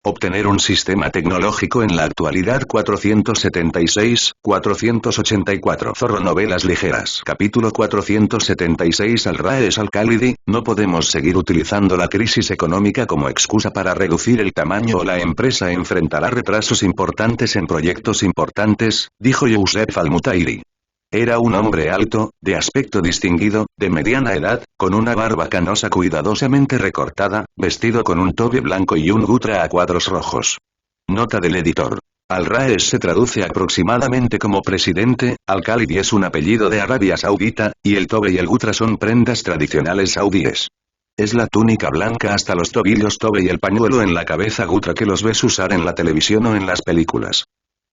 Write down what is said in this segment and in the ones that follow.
Obtener un sistema tecnológico en la actualidad 476-484 Zorro Novelas ligeras Capítulo 476 Al-Raees Al-Khalidi, no podemos seguir utilizando la crisis económica como excusa para reducir el tamaño o la empresa enfrentará retrasos importantes en proyectos importantes, dijo Youssef Al-Mutairi. Era un hombre alto, de aspecto distinguido, de mediana edad, con una barba canosa cuidadosamente recortada, vestido con un tobe blanco y un gutra a cuadros rojos. Nota del editor. Al-Raees se traduce aproximadamente como presidente, Al-Khalidi es un apellido de Arabia Saudita, y el tobe y el gutra son prendas tradicionales saudíes. Es la túnica blanca hasta los tobillos tobe y el pañuelo en la cabeza gutra que los ves usar en la televisión o en las películas.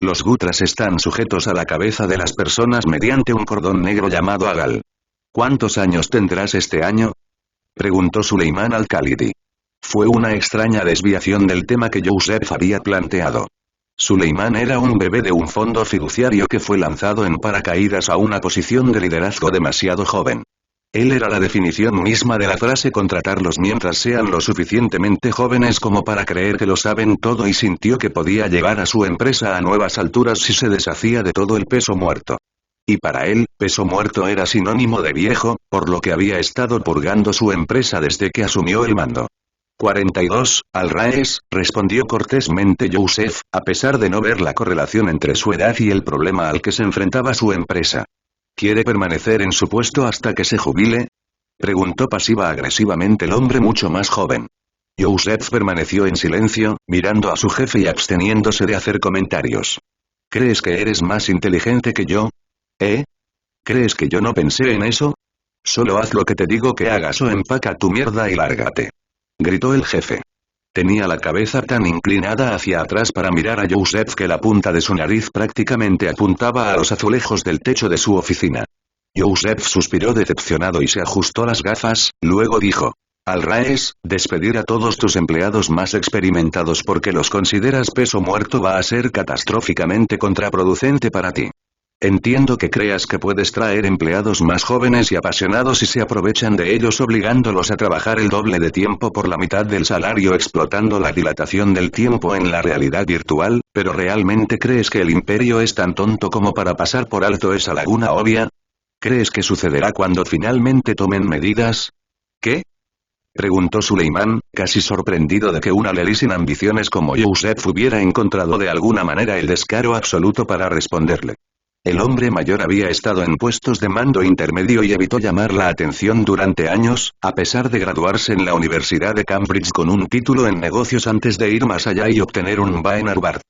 Los gutras están sujetos a la cabeza de las personas mediante un cordón negro llamado agal. ¿Cuántos años tendrás este año?, preguntó Suleiman Al-Khalidi. Fue una extraña desviación del tema que Youssef había planteado. Suleiman era un bebé de un fondo fiduciario que fue lanzado en paracaídas a una posición de liderazgo demasiado joven. Él era la definición misma de la frase contratarlos mientras sean lo suficientemente jóvenes como para creer que lo saben todo y sintió que podía llevar a su empresa a nuevas alturas si se deshacía de todo el peso muerto. Y para él, peso muerto era sinónimo de viejo, por lo que había estado purgando su empresa desde que asumió el mando. 42, Al-Raees, respondió cortésmente Youssef, a pesar de no ver la correlación entre su edad y el problema al que se enfrentaba su empresa. ¿Quiere permanecer en su puesto hasta que se jubile?, preguntó pasiva-agresivamente el hombre mucho más joven. Youssef permaneció en silencio, mirando a su jefe y absteniéndose de hacer comentarios. ¿Crees que eres más inteligente que yo? ¿Crees que yo no pensé en eso? Solo haz lo que te digo que hagas o empaca tu mierda y lárgate, gritó el jefe. Tenía la cabeza tan inclinada hacia atrás para mirar a Youssef que la punta de su nariz prácticamente apuntaba a los azulejos del techo de su oficina. Youssef suspiró decepcionado y se ajustó las gafas, luego dijo: Al-Raees, despedir a todos tus empleados más experimentados porque los consideras peso muerto va a ser catastróficamente contraproducente para ti. Entiendo que creas que puedes traer empleados más jóvenes y apasionados y se aprovechan de ellos obligándolos a trabajar el doble de tiempo por la mitad del salario explotando la dilatación del tiempo en la realidad virtual, pero ¿realmente crees que el imperio es tan tonto como para pasar por alto esa laguna obvia? ¿Crees que sucederá cuando finalmente tomen medidas? ¿Qué?, preguntó Suleiman, casi sorprendido de que un alelí sin ambiciones como Youssef hubiera encontrado de alguna manera el descaro absoluto para responderle. El hombre mayor había estado en puestos de mando intermedio y evitó llamar la atención durante años, a pesar de graduarse en la Universidad de Cambridge con un título en negocios antes de ir más allá y obtener un MBA en Harvard.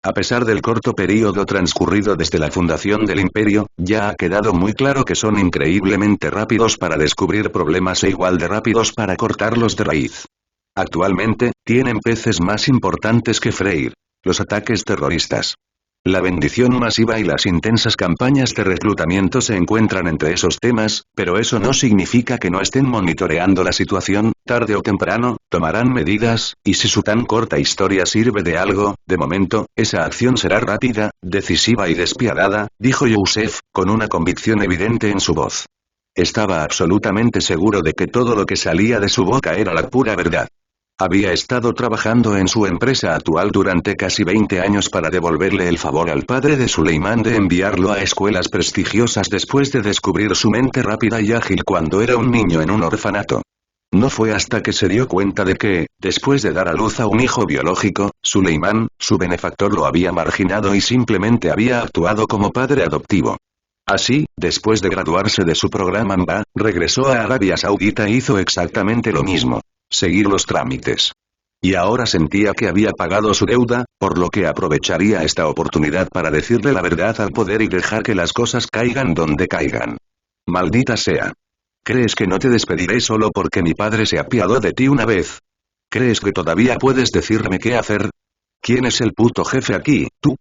A pesar del corto período transcurrido desde la fundación del imperio, ya ha quedado muy claro que son increíblemente rápidos para descubrir problemas e igual de rápidos para cortarlos de raíz. Actualmente, tienen peces más importantes que freír: los ataques terroristas. La bendición masiva y las intensas campañas de reclutamiento se encuentran entre esos temas, pero eso no significa que no estén monitoreando la situación. Tarde o temprano, tomarán medidas, y si su tan corta historia sirve de algo, de momento, esa acción será rápida, decisiva y despiadada, dijo Youssef, con una convicción evidente en su voz. Estaba absolutamente seguro de que todo lo que salía de su boca era la pura verdad. Había estado trabajando en su empresa actual durante casi 20 años para devolverle el favor al padre de Suleiman de enviarlo a escuelas prestigiosas después de descubrir su mente rápida y ágil cuando era un niño en un orfanato. No fue hasta que se dio cuenta de que, después de dar a luz a un hijo biológico, Suleiman, su benefactor, lo había marginado y simplemente había actuado como padre adoptivo. Así, después de graduarse de su programa MBA, regresó a Arabia Saudita e hizo exactamente lo mismo: seguir los trámites. Y ahora sentía que había pagado su deuda, por lo que aprovecharía esta oportunidad para decirle la verdad al poder y dejar que las cosas caigan donde caigan. Maldita sea. ¿Crees que no te despediré solo porque mi padre se apiadó de ti una vez? ¿Crees que todavía puedes decirme qué hacer? ¿Quién es el puto jefe aquí, tú?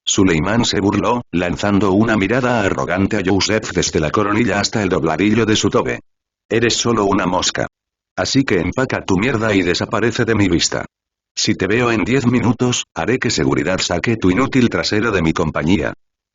Suleiman se burló, lanzando una mirada arrogante a Youssef desde la coronilla hasta el dobladillo de su tobe. Eres solo una mosca. Así que empaca tu mierda y desaparece de mi vista. Si te veo en 10 minutos, haré que seguridad saque tu inútil trasero de mi compañía.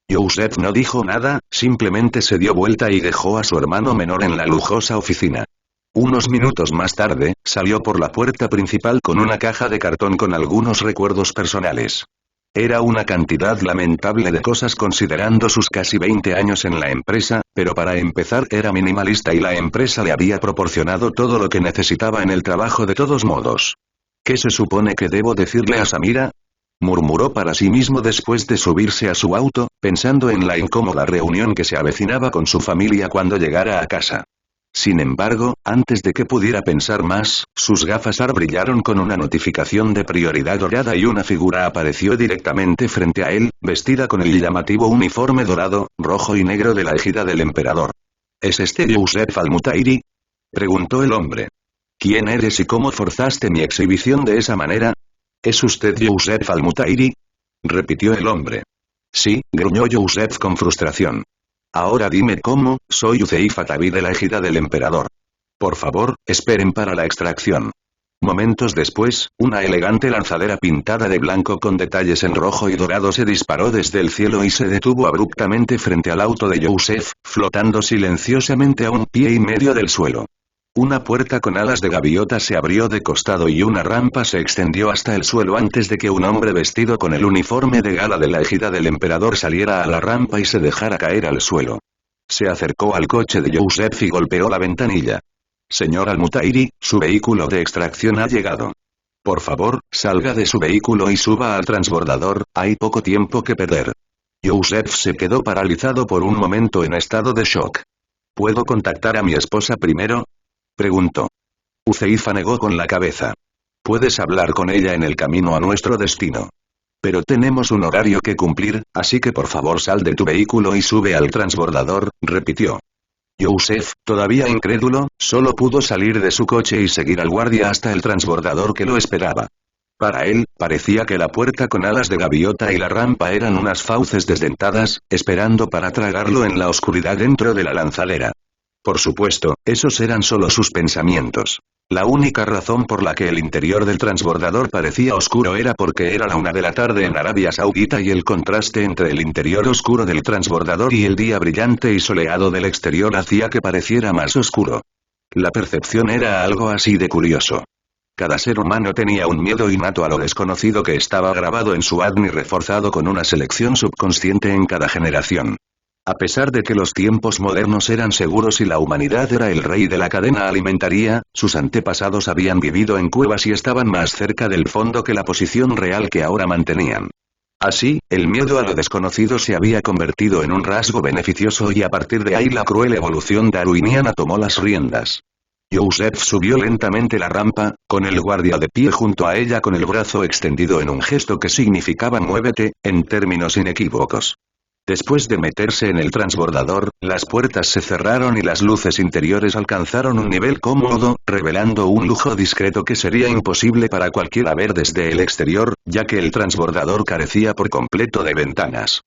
Youssef no dijo nada, simplemente se dio vuelta y dejó a su hermano menor en la lujosa oficina. Unos minutos más tarde, salió por la puerta principal con una caja de cartón con algunos recuerdos personales. Era una cantidad lamentable de cosas considerando sus casi 20 años en la empresa, pero para empezar era minimalista y la empresa le había proporcionado todo lo que necesitaba en el trabajo de todos modos. ¿Qué se supone que debo decirle a Samira? Murmuró para sí mismo después de subirse a su auto, pensando en la incómoda reunión que se avecinaba con su familia cuando llegara a casa. Sin embargo, antes de que pudiera pensar más, sus gafas AR brillaron con una notificación de prioridad dorada y una figura apareció directamente frente a él, vestida con el llamativo uniforme dorado, rojo y negro de la égida del emperador. ¿Es este Youssef Al-Mutairi? Preguntó el hombre. ¿Quién eres y cómo forzaste mi exhibición de esa manera? ¿Es usted Youssef Al-Mutairi? Repitió el hombre. Sí, gruñó Youssef con frustración. Ahora dime cómo, soy Uzeif Atabi de la égida del emperador. Por favor, esperen para la extracción. Momentos después, una elegante lanzadera pintada de blanco con detalles en rojo y dorado se disparó desde el cielo y se detuvo abruptamente frente al auto de Youssef, flotando silenciosamente a 1,5 pies del suelo. Una puerta con alas de gaviota se abrió de costado y una rampa se extendió hasta el suelo antes de que un hombre vestido con el uniforme de gala de la égida del emperador saliera a la rampa y se dejara caer al suelo. Se acercó al coche de Youssef y golpeó la ventanilla. Señor Al-Mutairi, su vehículo de extracción ha llegado. Por favor, salga de su vehículo y suba al transbordador, hay poco tiempo que perder. Youssef se quedó paralizado por un momento en estado de shock. ¿Puedo contactar a mi esposa primero? Preguntó. Uzeifa negó con la cabeza. Puedes hablar con ella en el camino a nuestro destino. Pero tenemos un horario que cumplir, así que por favor sal de tu vehículo y sube al transbordador, repitió. Youssef, todavía incrédulo, solo pudo salir de su coche y seguir al guardia hasta el transbordador que lo esperaba. Para él, parecía que la puerta con alas de gaviota y la rampa eran unas fauces desdentadas, esperando para tragarlo en la oscuridad dentro de la lanzadera. Por supuesto, esos eran solo sus pensamientos. La única razón por la que el interior del transbordador parecía oscuro era porque era la 1 de la tarde en Arabia Saudita y el contraste entre el interior oscuro del transbordador y el día brillante y soleado del exterior hacía que pareciera más oscuro. La percepción era algo así de curioso. Cada ser humano tenía un miedo innato a lo desconocido que estaba grabado en su ADN y reforzado con una selección subconsciente en cada generación. A pesar de que los tiempos modernos eran seguros y la humanidad era el rey de la cadena alimentaria, sus antepasados habían vivido en cuevas y estaban más cerca del fondo que la posición real que ahora mantenían. Así, el miedo a lo desconocido se había convertido en un rasgo beneficioso y a partir de ahí la cruel evolución darwiniana tomó las riendas. Youssef subió lentamente la rampa, con el guardia de pie junto a ella con el brazo extendido en un gesto que significaba muévete, en términos inequívocos. Después de meterse en el transbordador, las puertas se cerraron y las luces interiores alcanzaron un nivel cómodo, revelando un lujo discreto que sería imposible para cualquiera ver desde el exterior, ya que el transbordador carecía por completo de ventanas.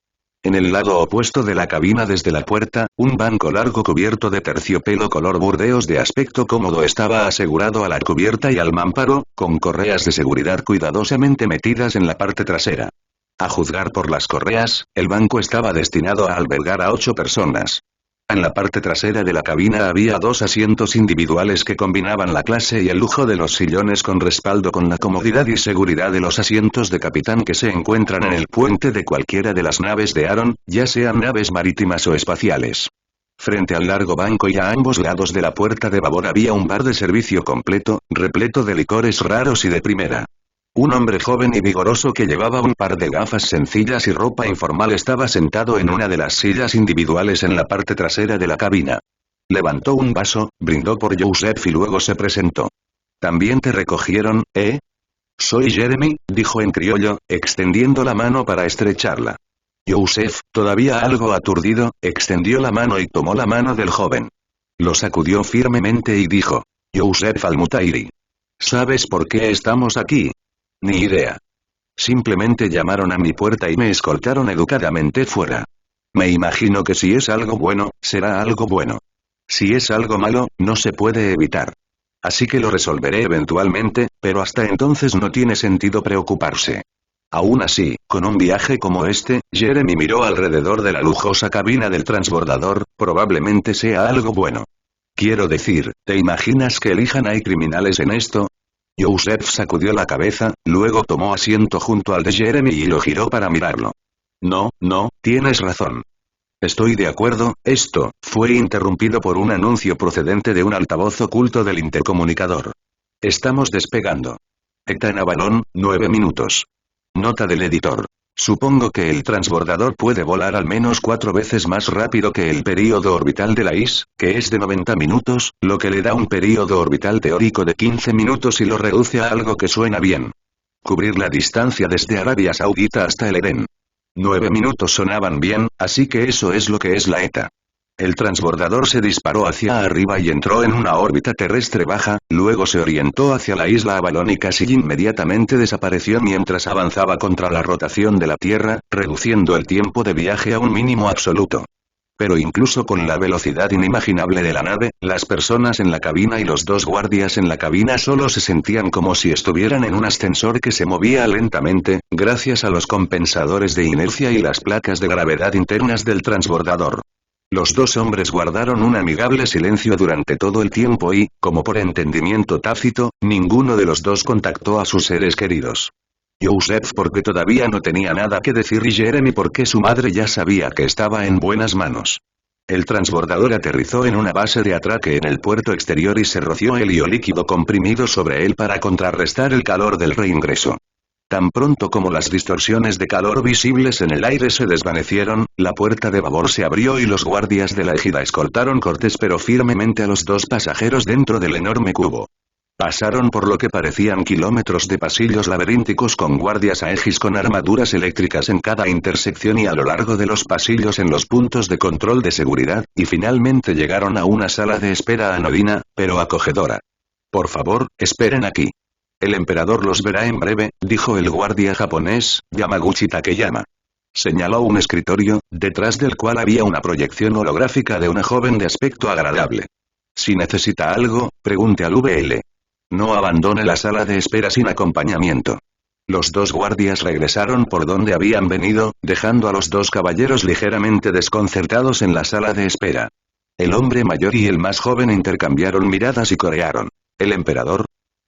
En el lado opuesto de la cabina desde la puerta, un banco largo cubierto de terciopelo color burdeos de aspecto cómodo estaba asegurado a la cubierta y al mámparo, con correas de seguridad cuidadosamente metidas en la parte trasera. A juzgar por las correas, el banco estaba destinado a albergar a 8 personas. En la parte trasera de la cabina había 2 asientos individuales que combinaban la clase y el lujo de los sillones con respaldo con la comodidad y seguridad de los asientos de capitán que se encuentran en el puente de cualquiera de las naves de Aaron, ya sean naves marítimas o espaciales. Frente al largo banco y a ambos lados de la puerta de babor había un bar de servicio completo, repleto de licores raros y de primera. Un hombre joven y vigoroso que llevaba un par de gafas sencillas y ropa informal estaba sentado en una de las sillas individuales en la parte trasera de la cabina. Levantó un vaso, brindó por Youssef y luego se presentó. ¿También te recogieron, eh? Soy Jeremy, dijo en criollo, extendiendo la mano para estrecharla. Youssef, todavía algo aturdido, extendió la mano y tomó la mano del joven. Lo sacudió firmemente y dijo: Youssef Al-Mutairi. ¿Sabes por qué estamos aquí? Ni idea. Simplemente llamaron a mi puerta y me escoltaron educadamente fuera. Me imagino que si es algo bueno, será algo bueno. Si es algo malo, no se puede evitar. Así que lo resolveré eventualmente, pero hasta entonces no tiene sentido preocuparse. Aún así, con un viaje como este, Jeremy miró alrededor de la lujosa cabina del transbordador, probablemente sea algo bueno. Quiero decir, ¿te imaginas que elijan hay criminales en esto? Joseph sacudió la cabeza, luego tomó asiento junto al de Jeremy y lo giró para mirarlo. No, tienes razón. Estoy de acuerdo. Esto fue interrumpido por un anuncio procedente de un altavoz oculto del intercomunicador. Estamos despegando. ETA en Avalon, 9 minutos. Nota del editor. Supongo que el transbordador puede volar al menos 4 veces más rápido que el período orbital de la IS, que es de 90 minutos, lo que le da un período orbital teórico de 15 minutos y lo reduce a algo que suena bien. Cubrir la distancia desde Arabia Saudita hasta el Edén. 9 minutos sonaban bien, así que eso es lo que es la ETA. El transbordador se disparó hacia arriba y entró en una órbita terrestre baja, luego se orientó hacia la isla Avalon y casi inmediatamente desapareció mientras avanzaba contra la rotación de la Tierra, reduciendo el tiempo de viaje a un mínimo absoluto. Pero incluso con la velocidad inimaginable de la nave, las personas en la cabina y los dos guardias en la cabina solo se sentían como si estuvieran en un ascensor que se movía lentamente, gracias a los compensadores de inercia y las placas de gravedad internas del transbordador. Los dos hombres guardaron un amigable silencio durante todo el tiempo y, como por entendimiento tácito, ninguno de los dos contactó a sus seres queridos. Joseph porque todavía no tenía nada que decir y Jeremy porque su madre ya sabía que estaba en buenas manos. El transbordador aterrizó en una base de atraque en el puerto exterior y se roció helio líquido comprimido sobre él para contrarrestar el calor del reingreso. Tan pronto como las distorsiones de calor visibles en el aire se desvanecieron, la puerta de babor se abrió y los guardias de la égida escoltaron cortés pero firmemente a los dos pasajeros dentro del enorme cubo. Pasaron por lo que parecían kilómetros de pasillos laberínticos con guardias aegis con armaduras eléctricas en cada intersección y a lo largo de los pasillos en los puntos de control de seguridad, y finalmente llegaron a una sala de espera anodina, pero acogedora. Por favor, esperen aquí. El emperador los verá en breve, dijo el guardia japonés, Yamaguchi Takeyama. Señaló un escritorio, detrás del cual había una proyección holográfica de una joven de aspecto agradable. Si necesita algo, pregunte al VL. No abandone la sala de espera sin acompañamiento. Los dos guardias regresaron por donde habían venido, dejando a los dos caballeros ligeramente desconcertados en la sala de espera. El hombre mayor y el más joven intercambiaron miradas y corearon. ¿El emperador?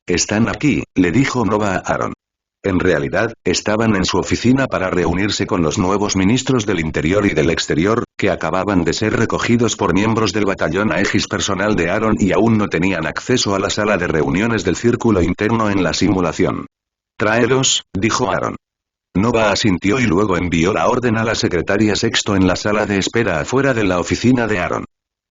Están aquí, le dijo Nova a Aaron. En realidad, estaban en su oficina para reunirse con los nuevos ministros del Interior y del Exterior, que acababan de ser recogidos por miembros del batallón Aegis personal de Aaron y aún no tenían acceso a la sala de reuniones del círculo interno en la simulación. Tráelos, dijo Aaron. Nova asintió y luego envió la orden a la secretaria Sexto en la sala de espera afuera de la oficina de Aaron.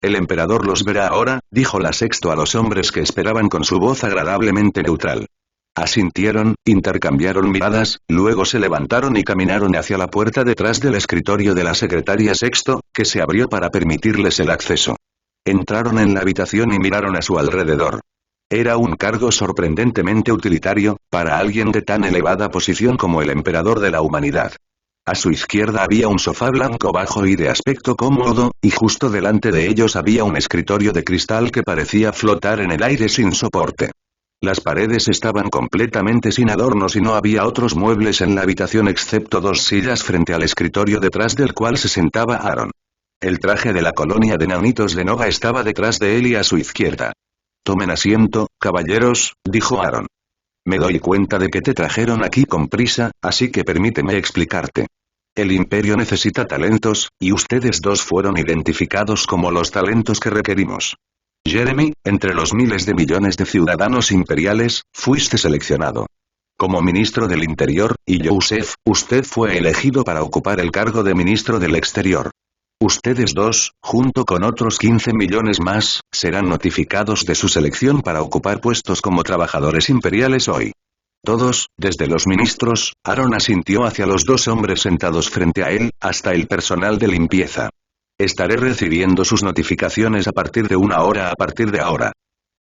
El emperador los verá ahora, dijo la Sexto a los hombres que esperaban con su voz agradablemente neutral. Asintieron, intercambiaron miradas, luego se levantaron y caminaron hacia la puerta detrás del escritorio de la secretaria Sexto, que se abrió para permitirles el acceso. Entraron en la habitación y miraron a su alrededor. Era un cargo sorprendentemente utilitario, para alguien de tan elevada posición como el emperador de la humanidad. A su izquierda había un sofá blanco bajo y de aspecto cómodo, y justo delante de ellos había un escritorio de cristal que parecía flotar en el aire sin soporte. Las paredes estaban completamente sin adornos y no había otros muebles en la habitación excepto dos sillas frente al escritorio detrás del cual se sentaba Aaron. El traje de la colonia de nanitos de Nova estaba detrás de él y a su izquierda. Tomen asiento, caballeros, dijo Aaron. Me doy cuenta de que te trajeron aquí con prisa, así que permíteme explicarte. El imperio necesita talentos, y ustedes dos fueron identificados como los talentos que requerimos. Jeremy, entre los miles de millones de ciudadanos imperiales, fuiste seleccionado. Como ministro del Interior, y Joseph, usted fue elegido para ocupar el cargo de ministro del Exterior. Ustedes dos, junto con otros 15 millones más, serán notificados de su selección para ocupar puestos como trabajadores imperiales hoy. Todos, desde los ministros, Aaron asintió hacia los dos hombres sentados frente a él, hasta el personal de limpieza. Estaré recibiendo sus notificaciones a partir de una hora a partir de ahora.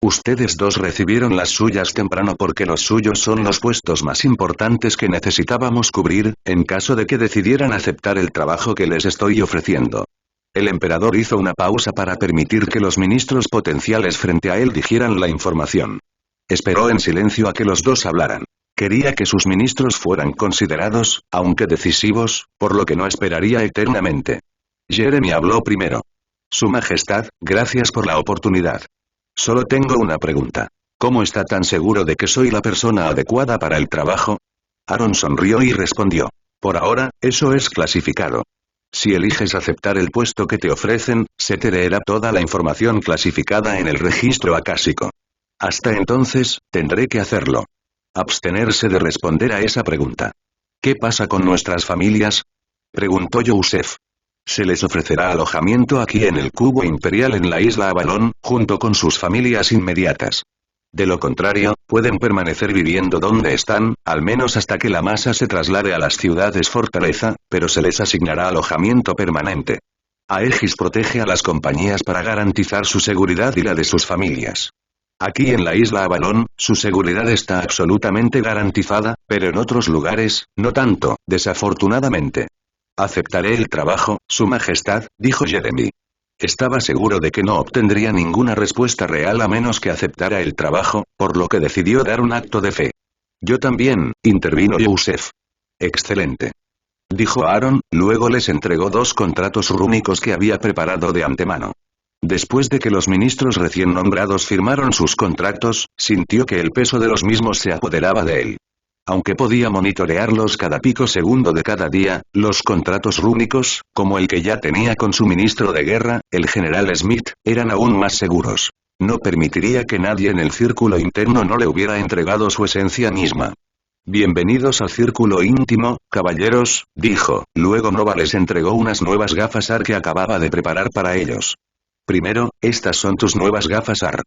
Ustedes dos recibieron las suyas temprano porque los suyos son los puestos más importantes que necesitábamos cubrir, en caso de que decidieran aceptar el trabajo que les estoy ofreciendo. El emperador hizo una pausa para permitir que los ministros potenciales frente a él dijeran la información. Esperó en silencio a que los dos hablaran. Quería que sus ministros fueran considerados, aunque decisivos, por lo que no esperaría eternamente. Jeremy habló primero. Su Majestad, gracias por la oportunidad. Solo tengo una pregunta. ¿Cómo está tan seguro de que soy la persona adecuada para el trabajo? Aaron sonrió y respondió. Por ahora, eso es clasificado. Si eliges aceptar el puesto que te ofrecen, se te leerá toda la información clasificada en el registro acásico. Hasta entonces, tendré que hacerlo. Abstenerse de responder a esa pregunta. ¿Qué pasa con nuestras familias? Preguntó Joseph. Se les ofrecerá alojamiento aquí en el cubo imperial en la isla Avalon, junto con sus familias inmediatas. De lo contrario, pueden permanecer viviendo donde están, al menos hasta que la masa se traslade a las ciudades fortaleza, pero se les asignará alojamiento permanente. Aegis protege a las compañías para garantizar su seguridad y la de sus familias. Aquí en la isla Avalon, su seguridad está absolutamente garantizada, pero en otros lugares, no tanto, desafortunadamente. Aceptaré el trabajo, Su Majestad, dijo Jeremy. Estaba seguro de que no obtendría ninguna respuesta real a menos que aceptara el trabajo, por lo que decidió dar un acto de fe. Yo también, intervino Joseph. Excelente. Dijo Aaron, luego les entregó 2 contratos rúnicos que había preparado de antemano. Después de que los ministros recién nombrados firmaron sus contratos, sintió que el peso de los mismos se apoderaba de él. Aunque podía monitorearlos cada pico segundo de cada día, los contratos rúnicos, como el que ya tenía con su ministro de guerra, el general Smith, eran aún más seguros. No permitiría que nadie en el círculo interno no le hubiera entregado su esencia misma. Bienvenidos al círculo íntimo, caballeros, dijo, luego Nova les entregó unas nuevas gafas AR que acababa de preparar para ellos. Primero, estas son tus nuevas gafas AR.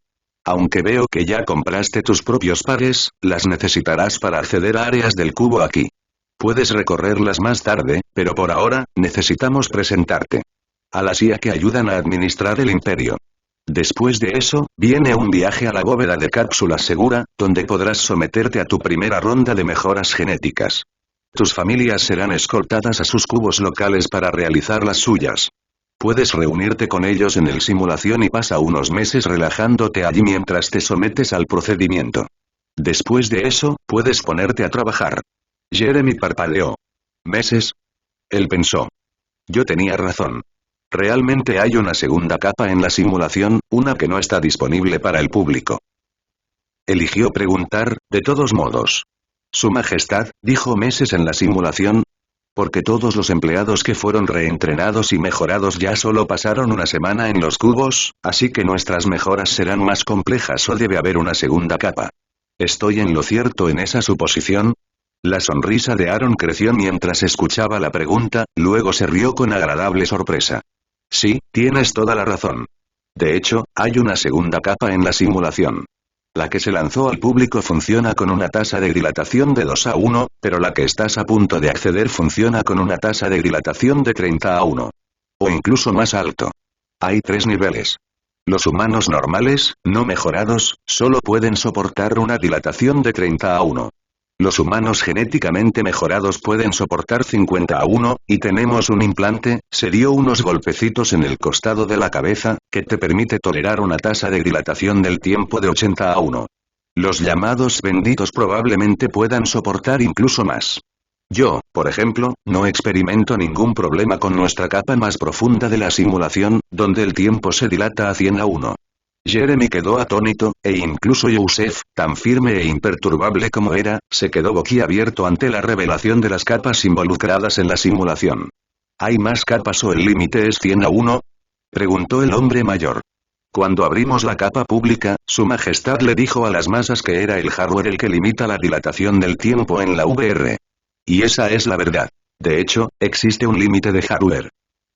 Aunque veo que ya compraste tus propios pares, las necesitarás para acceder a áreas del cubo aquí. Puedes recorrerlas más tarde, pero por ahora, necesitamos presentarte a la CIA que ayudan a administrar el imperio. Después de eso, viene un viaje a la bóveda de cápsulas segura, donde podrás someterte a tu primera ronda de mejoras genéticas. Tus familias serán escoltadas a sus cubos locales para realizar las suyas. Puedes reunirte con ellos en el simulación y pasa unos meses relajándote allí mientras te sometes al procedimiento. Después de eso, puedes ponerte a trabajar. Jeremy parpadeó. ¿Meses? Él pensó. Yo tenía razón. Realmente hay una segunda capa en la simulación, una que no está disponible para el público. Eligió preguntar, de todos modos. Su Majestad, dijo meses en la simulación. Porque todos los empleados que fueron reentrenados y mejorados ya solo pasaron una semana en los cubos, así que nuestras mejoras serán más complejas o debe haber una segunda capa. ¿Estoy en lo cierto en esa suposición? La sonrisa de Aaron creció mientras escuchaba la pregunta, luego se rió con agradable sorpresa. Sí, tienes toda la razón. De hecho, hay una segunda capa en la simulación. La que se lanzó al público funciona con una tasa de dilatación de 2:1, pero la que estás a punto de acceder funciona con una tasa de dilatación de 30:1. O incluso más alto. Hay 3 niveles. Los humanos normales, no mejorados, solo pueden soportar una dilatación de 30:1. Los humanos genéticamente mejorados pueden soportar 50:1, y tenemos un implante, se dio unos golpecitos en el costado de la cabeza, que te permite tolerar una tasa de dilatación del tiempo de 80:1. Los llamados benditos probablemente puedan soportar incluso más. Yo, por ejemplo, no experimento ningún problema con nuestra capa más profunda de la simulación, donde el tiempo se dilata a 100:1. Jeremy quedó atónito, e incluso Joseph, tan firme e imperturbable como era, se quedó boquiabierto ante la revelación de las capas involucradas en la simulación. ¿Hay más capas o el límite es 100:1? Preguntó el hombre mayor. Cuando abrimos la capa pública, Su Majestad le dijo a las masas que era el hardware el que limita la dilatación del tiempo en la VR. Y esa es la verdad. De hecho, existe un límite de hardware.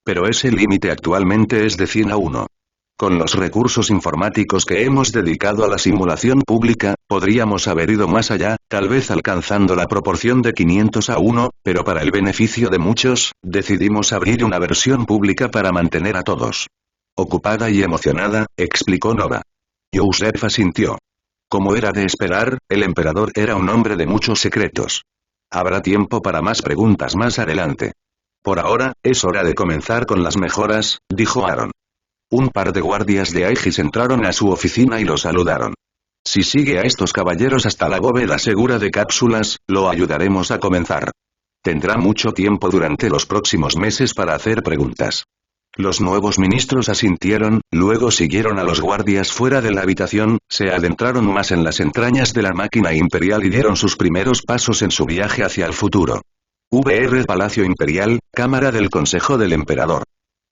Pero ese límite actualmente es de 100:1. Con los recursos informáticos que hemos dedicado a la simulación pública, podríamos haber ido más allá, tal vez alcanzando la proporción de 500:1, pero para el beneficio de muchos, decidimos abrir una versión pública para mantener a todos ocupada y emocionada, explicó Nova. Joseph asintió. Como era de esperar, el emperador era un hombre de muchos secretos. Habrá tiempo para más preguntas más adelante. Por ahora, es hora de comenzar con las mejoras, dijo Aaron. Un par de guardias de Aegis entraron a su oficina y lo saludaron. Si sigue a estos caballeros hasta la bóveda segura de cápsulas, lo ayudaremos a comenzar. Tendrá mucho tiempo durante los próximos meses para hacer preguntas. Los nuevos ministros asintieron, luego siguieron a los guardias fuera de la habitación, se adentraron más en las entrañas de la máquina imperial y dieron sus primeros pasos en su viaje hacia el futuro. Palacio Imperial, Cámara del Consejo del Emperador.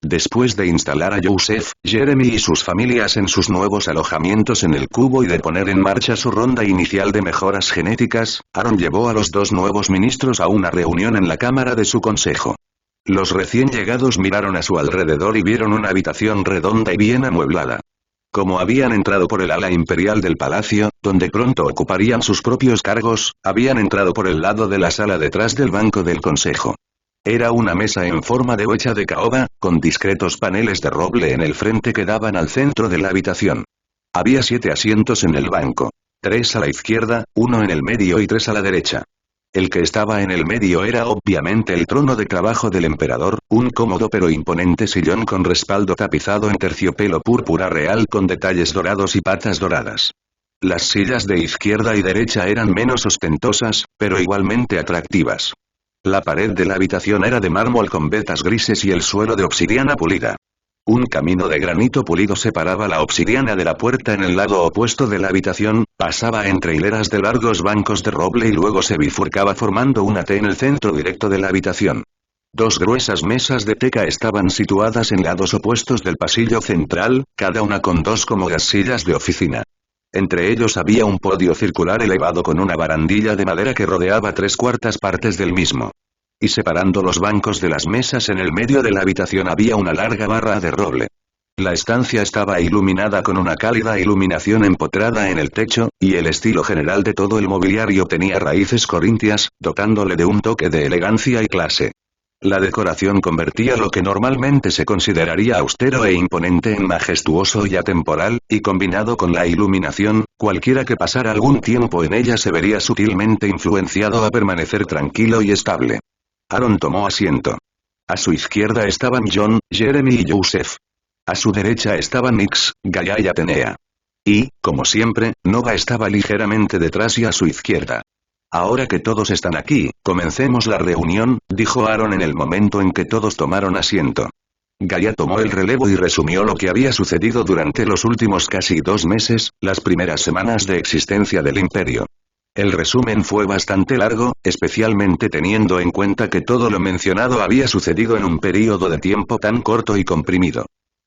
Después de instalar a Joseph, Jeremy y sus familias en sus nuevos alojamientos en el cubo y de poner en marcha su ronda inicial de mejoras genéticas, Aaron llevó a los dos nuevos ministros a una reunión en la cámara de su consejo. Los recién llegados miraron a su alrededor y vieron una habitación redonda y bien amueblada. Como habían entrado por el ala imperial del palacio, donde pronto ocuparían sus propios cargos, habían entrado por el lado de la sala detrás del banco del consejo. Era una mesa en forma de hocha de caoba, con discretos paneles de roble en el frente que daban al centro de la habitación. Había 7 asientos en el banco. 3 a la izquierda, 1 en el medio y 3 a la derecha. El que estaba en el medio era obviamente el trono de trabajo del emperador, un cómodo pero imponente sillón con respaldo tapizado en terciopelo púrpura real con detalles dorados y patas doradas. Las sillas de izquierda y derecha eran menos ostentosas, pero igualmente atractivas. La pared de la habitación era de mármol con vetas grises y el suelo de obsidiana pulida. Un camino de granito pulido separaba la obsidiana de la puerta en el lado opuesto de la habitación, pasaba entre hileras de largos bancos de roble y luego se bifurcaba formando una T en el centro directo de la habitación. 2 gruesas mesas de teca estaban situadas en lados opuestos del pasillo central, cada una con 2 cómodas sillas de oficina. Entre ellos había un podio circular elevado con una barandilla de madera que rodeaba 3/4 partes del mismo. Y separando los bancos de las mesas en el medio de la habitación había una larga barra de roble. La estancia estaba iluminada con una cálida iluminación empotrada en el techo, y el estilo general de todo el mobiliario tenía raíces corintias, dotándole de un toque de elegancia y clase. La decoración convertía lo que normalmente se consideraría austero e imponente en majestuoso y atemporal, y combinado con la iluminación, cualquiera que pasara algún tiempo en ella se vería sutilmente influenciado a permanecer tranquilo y estable. Aaron tomó asiento. A su izquierda estaban John, Jeremy y Joseph. A su derecha estaban Nix, Gaia y Atenea. Y, como siempre, Nova estaba ligeramente detrás y a su izquierda. Ahora que todos están aquí, comencemos la reunión, dijo Aaron en el momento en que todos tomaron asiento. Gaia tomó el relevo y resumió lo que había sucedido durante los últimos casi 2 meses, las primeras semanas de existencia del imperio. El resumen fue bastante largo, especialmente teniendo en cuenta que todo lo mencionado había sucedido en un período de tiempo tan corto y comprimido.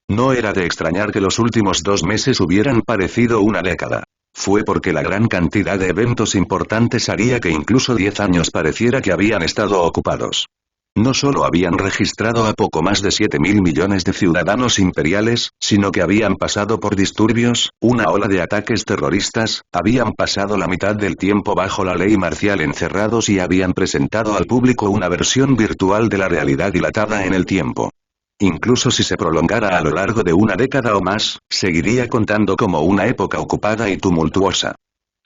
No era de extrañar que los últimos 2 meses hubieran parecido una década. Fue porque la gran cantidad de eventos importantes haría que incluso 10 años pareciera que habían estado ocupados. No solo habían registrado a poco más de 7.000 millones de ciudadanos imperiales, sino que habían pasado por disturbios, una ola de ataques terroristas, habían pasado la mitad del tiempo bajo la ley marcial encerrados y habían presentado al público una versión virtual de la realidad dilatada en el tiempo. Incluso si se prolongara a lo largo de una década o más, seguiría contando como una época ocupada y tumultuosa.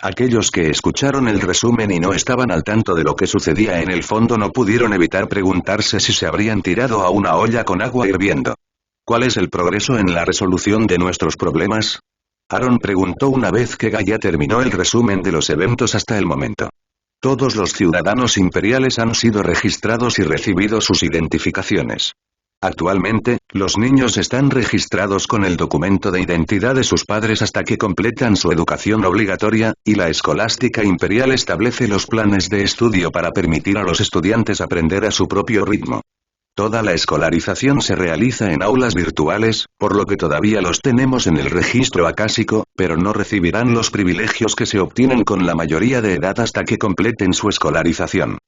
Aquellos que escucharon el resumen y no estaban al tanto de lo que sucedía en el fondo no pudieron evitar preguntarse si se habrían tirado a una olla con agua hirviendo. ¿Cuál es el progreso en la resolución de nuestros problemas? Aaron preguntó una vez que Gaia terminó el resumen de los eventos hasta el momento. Todos los ciudadanos imperiales han sido registrados y recibido sus identificaciones. Actualmente, los niños están registrados con el documento de identidad de sus padres hasta que completan su educación obligatoria, y la escolástica imperial establece los planes de estudio para permitir a los estudiantes aprender a su propio ritmo. Toda la escolarización se realiza en aulas virtuales, por lo que todavía los tenemos en el registro acásico, pero no recibirán los privilegios que se obtienen con la mayoría de edad hasta que completen su escolarización.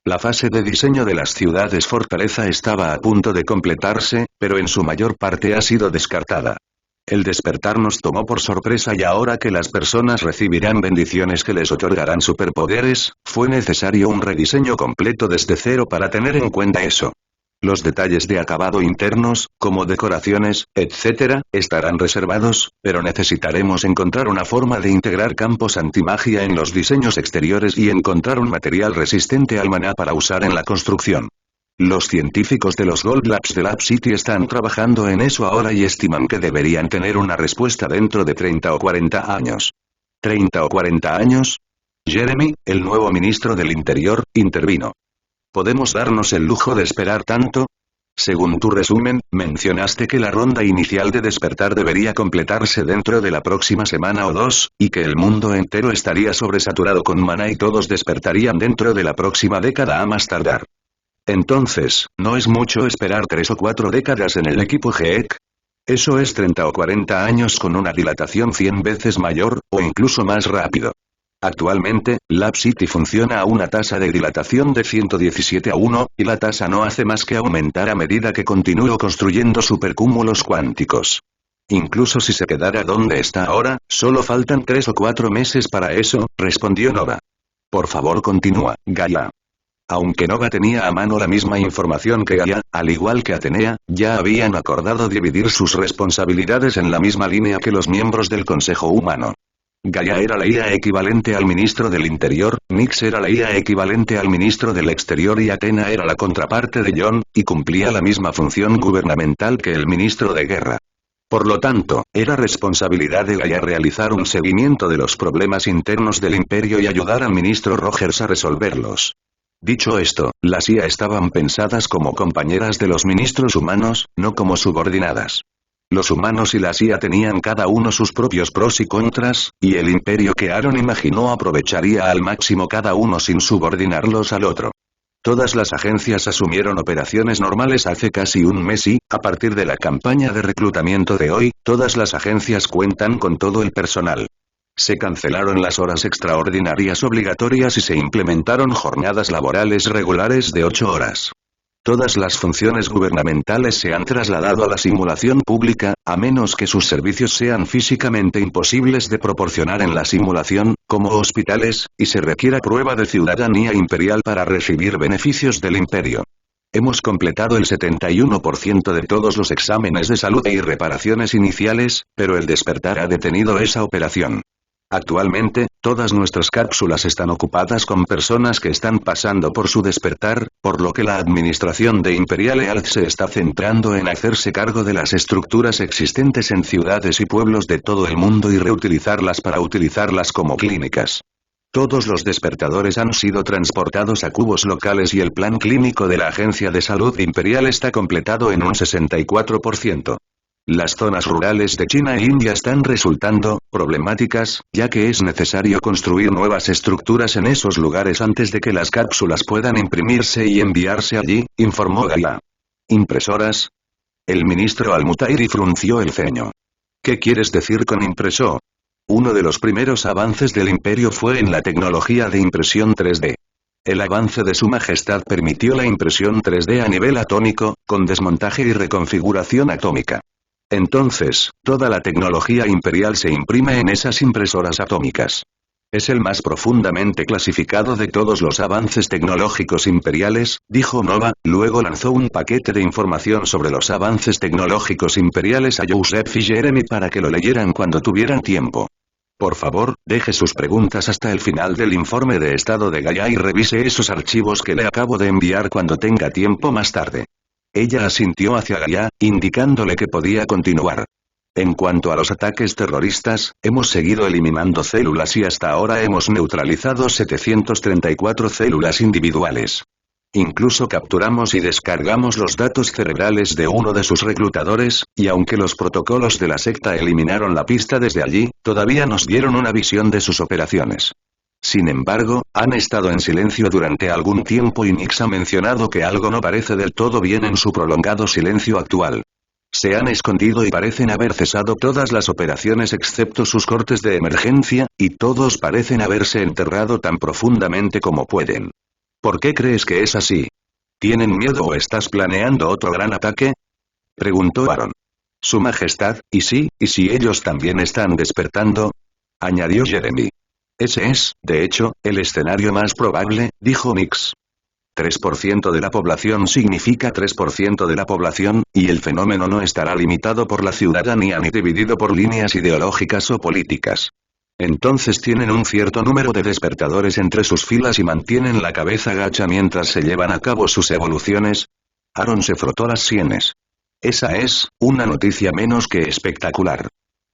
La fase de diseño de las ciudades fortaleza estaba a punto de completarse, pero en su mayor parte ha sido descartada. El despertar nos tomó por sorpresa y ahora que las personas recibirán bendiciones que les otorgarán superpoderes, fue necesario un rediseño completo desde cero para tener en cuenta eso. Los detalles de acabado internos, como decoraciones, etc., estarán reservados, pero necesitaremos encontrar una forma de integrar campos antimagia en los diseños exteriores y encontrar un material resistente al maná para usar en la construcción. Los científicos de los Gold Labs de Lab City están trabajando en eso ahora y estiman que deberían tener una respuesta dentro de 30 o 40 años. ¿30 o 40 años? Jeremy, el nuevo ministro del Interior, intervino. ¿Podemos darnos el lujo de esperar tanto? Según tu resumen, mencionaste que la ronda inicial de despertar debería completarse dentro de la próxima semana o dos, y que el mundo entero estaría sobresaturado con maná y todos despertarían dentro de la próxima década a más tardar. Entonces, ¿no es mucho esperar 3 o 4 décadas en el equipo GEC? Eso es 30 o 40 años con una dilatación 100 veces mayor, o incluso más rápido. Actualmente, Lab City funciona a una tasa de dilatación de 117:1, y la tasa no hace más que aumentar a medida que continúo construyendo supercúmulos cuánticos. Incluso si se quedara donde está ahora, solo faltan 3 o 4 meses para eso, respondió Nova. Por favor continúa, Gaia. Aunque Nova tenía a mano la misma información que Gaia, al igual que Atenea, ya habían acordado dividir sus responsabilidades en la misma línea que los miembros del Consejo Humano. Gaia era la IA equivalente al ministro del Interior, Nyx era la IA equivalente al ministro del Exterior y Athena era la contraparte de John, y cumplía la misma función gubernamental que el ministro de Guerra. Por lo tanto, era responsabilidad de Gaia realizar un seguimiento de los problemas internos del Imperio y ayudar al ministro Rogers a resolverlos. Dicho esto, las IA estaban pensadas como compañeras de los ministros humanos, no como subordinadas. Los humanos y la IA tenían cada uno sus propios pros y contras, y el imperio que Aaron imaginó aprovecharía al máximo cada uno sin subordinarlos al otro. Todas las agencias asumieron operaciones normales hace casi un mes y, a partir de la campaña de reclutamiento de hoy, todas las agencias cuentan con todo el personal. Se cancelaron las horas extraordinarias obligatorias y se implementaron jornadas laborales regulares de 8 horas. Todas las funciones gubernamentales se han trasladado a la simulación pública, a menos que sus servicios sean físicamente imposibles de proporcionar en la simulación, como hospitales, y se requiera prueba de ciudadanía imperial para recibir beneficios del imperio. Hemos completado el 71% de todos los exámenes de salud y reparaciones iniciales, pero el despertar ha detenido esa operación. Actualmente, todas nuestras cápsulas están ocupadas con personas que están pasando por su despertar, por lo que la administración de Imperial Health se está centrando en hacerse cargo de las estructuras existentes en ciudades y pueblos de todo el mundo y reutilizarlas para utilizarlas como clínicas. Todos los despertadores han sido transportados a cubos locales y el plan clínico de la Agencia de Salud Imperial está completado en un 64%. Las zonas rurales de China e India están resultando problemáticas, ya que es necesario construir nuevas estructuras en esos lugares antes de que las cápsulas puedan imprimirse y enviarse allí, informó Gaia. ¿Impresoras? El ministro Al-Mutairi frunció el ceño. ¿Qué quieres decir con impreso? Uno de los primeros avances del imperio fue en la tecnología de impresión 3D. El avance de Su Majestad permitió la impresión 3D a nivel atómico, con desmontaje y reconfiguración atómica. Entonces, toda la tecnología imperial se imprime en esas impresoras atómicas. Es el más profundamente clasificado de todos los avances tecnológicos imperiales, dijo Nova, luego lanzó un paquete de información sobre los avances tecnológicos imperiales a Joseph y Jeremy para que lo leyeran cuando tuvieran tiempo. Por favor, deje sus preguntas hasta el final del informe de estado de Gaia y revise esos archivos que le acabo de enviar cuando tenga tiempo más tarde. Ella asintió hacia Gaia, indicándole que podía continuar. En cuanto a los ataques terroristas, hemos seguido eliminando células y hasta ahora hemos neutralizado 734 células individuales. Incluso capturamos y descargamos los datos cerebrales de uno de sus reclutadores, y aunque los protocolos de la secta eliminaron la pista desde allí, todavía nos dieron una visión de sus operaciones. Sin embargo, han estado en silencio durante algún tiempo y Nyx ha mencionado que algo no parece del todo bien en su prolongado silencio actual. Se han escondido y parecen haber cesado todas las operaciones excepto sus cortes de emergencia, y todos parecen haberse enterrado tan profundamente como pueden. ¿Por qué crees que es así? ¿Tienen miedo o estás planeando otro gran ataque? Preguntó Aaron. Su Majestad, y si ellos también están despertando, añadió Jeremy. Ese es, de hecho, el escenario más probable, dijo Nyx. 3% de la población significa 3% de la población, y el fenómeno no estará limitado por la ciudadanía ni dividido por líneas ideológicas o políticas. Entonces tienen un cierto número de despertadores entre sus filas y mantienen la cabeza gacha mientras se llevan a cabo sus evoluciones. Aaron se frotó las sienes. Esa es, una noticia menos que espectacular.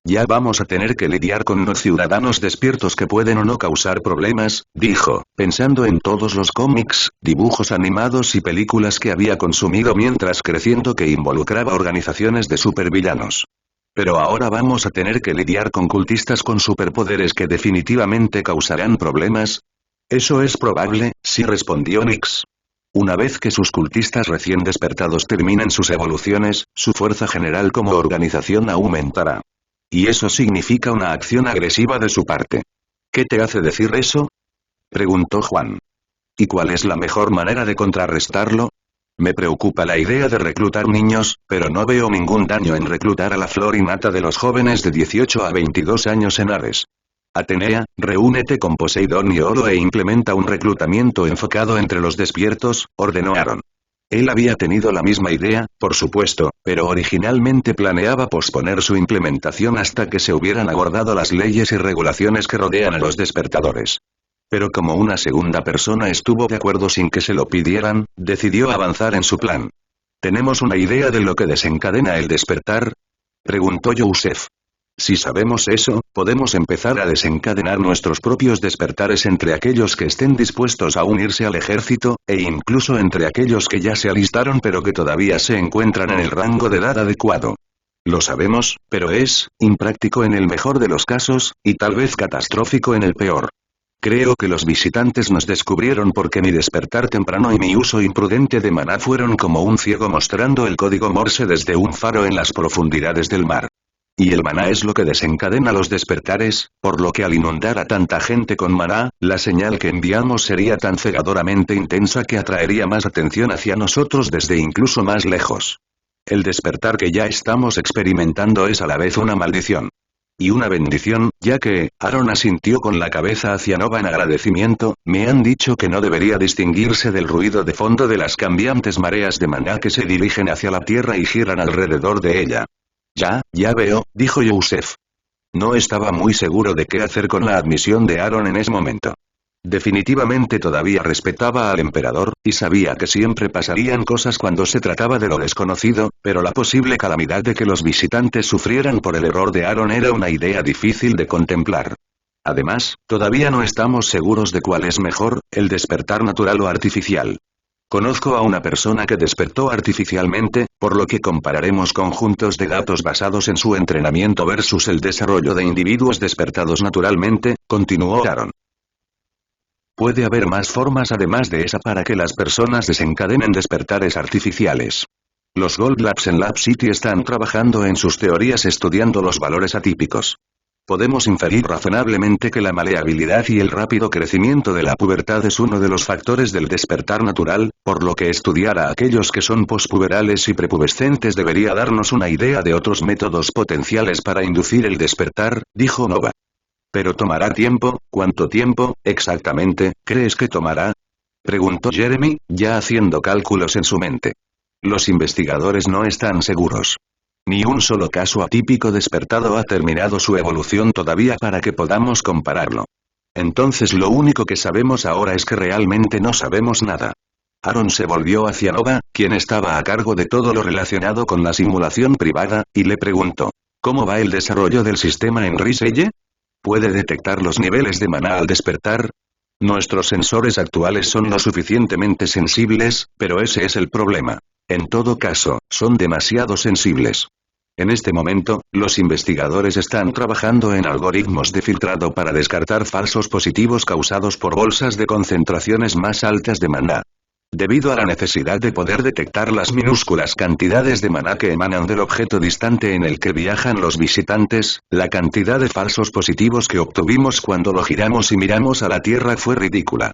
Ya vamos a tener que lidiar con unos ciudadanos despiertos que pueden o no causar problemas, dijo, pensando en todos los cómics, dibujos animados y películas que había consumido mientras creciendo que involucraba organizaciones de supervillanos. Pero ahora vamos a tener que lidiar con cultistas con superpoderes que definitivamente causarán problemas. Eso es probable, sí, respondió Nix. Una vez que sus cultistas recién despertados terminen sus evoluciones, su fuerza general como organización aumentará. Y eso significa una acción agresiva de su parte. ¿Qué te hace decir eso? Preguntó Juan. ¿Y cuál es la mejor manera de contrarrestarlo? Me preocupa la idea de reclutar niños, pero no veo ningún daño en reclutar a la flor innata de los jóvenes de 18 a 22 años en Ares. Atenea, reúnete con Poseidón y Oro e implementa un reclutamiento enfocado entre los despiertos, ordenó Aaron. Él había tenido la misma idea, por supuesto, pero originalmente planeaba posponer su implementación hasta que se hubieran abordado las leyes y regulaciones que rodean a los despertadores. Pero como una segunda persona estuvo de acuerdo sin que se lo pidieran, decidió avanzar en su plan. ¿Tenemos una idea de lo que desencadena el despertar? Preguntó Joseph. Si sabemos eso, podemos empezar a desencadenar nuestros propios despertares entre aquellos que estén dispuestos a unirse al ejército, e incluso entre aquellos que ya se alistaron pero que todavía se encuentran en el rango de edad adecuado. Lo sabemos, pero es impráctico en el mejor de los casos, y tal vez catastrófico en el peor. Creo que los visitantes nos descubrieron porque mi despertar temprano y mi uso imprudente de maná fueron como un ciego mostrando el código Morse desde un faro en las profundidades del mar. Y el maná es lo que desencadena los despertares, por lo que al inundar a tanta gente con maná, la señal que enviamos sería tan cegadoramente intensa que atraería más atención hacia nosotros desde incluso más lejos. El despertar que ya estamos experimentando es a la vez una maldición. Y una bendición, ya que, Aaron asintió con la cabeza hacia Nova en agradecimiento, me han dicho que no debería distinguirse del ruido de fondo de las cambiantes mareas de maná que se dirigen hacia la Tierra y giran alrededor de ella. Ya veo, dijo Joseph. No estaba muy seguro de qué hacer con la admisión de Aaron en ese momento. Definitivamente todavía respetaba al emperador, y sabía que siempre pasarían cosas cuando se trataba de lo desconocido, pero la posible calamidad de que los visitantes sufrieran por el error de Aaron era una idea difícil de contemplar. Además, todavía no estamos seguros de cuál es mejor, el despertar natural o artificial. Conozco a una persona que despertó artificialmente, por lo que compararemos conjuntos de datos basados en su entrenamiento versus el desarrollo de individuos despertados naturalmente, continuó Aaron. Puede haber más formas además de esa para que las personas desencadenen despertares artificiales. Los Gold Labs en Lab City están trabajando en sus teorías estudiando los valores atípicos. Podemos inferir razonablemente que la maleabilidad y el rápido crecimiento de la pubertad es uno de los factores del despertar natural, por lo que estudiar a aquellos que son pospuberales y prepubescentes debería darnos una idea de otros métodos potenciales para inducir el despertar, dijo Nova. Pero tomará tiempo, ¿cuánto tiempo, exactamente, crees que tomará? Preguntó Jeremy, ya haciendo cálculos en su mente. Los investigadores no están seguros. Ni un solo caso atípico despertado ha terminado su evolución todavía para que podamos compararlo. Entonces lo único que sabemos ahora es que realmente no sabemos nada. Aaron se volvió hacia Nova, quien estaba a cargo de todo lo relacionado con la simulación privada, y le preguntó, ¿cómo va el desarrollo del sistema en Riselle? ¿Puede detectar los niveles de maná al despertar? Nuestros sensores actuales son lo suficientemente sensibles, pero ese es el problema. En todo caso, son demasiado sensibles. En este momento, los investigadores están trabajando en algoritmos de filtrado para descartar falsos positivos causados por bolsas de concentraciones más altas de maná. Debido a la necesidad de poder detectar las minúsculas cantidades de maná que emanan del objeto distante en el que viajan los visitantes, la cantidad de falsos positivos que obtuvimos cuando lo giramos y miramos a la Tierra fue ridícula.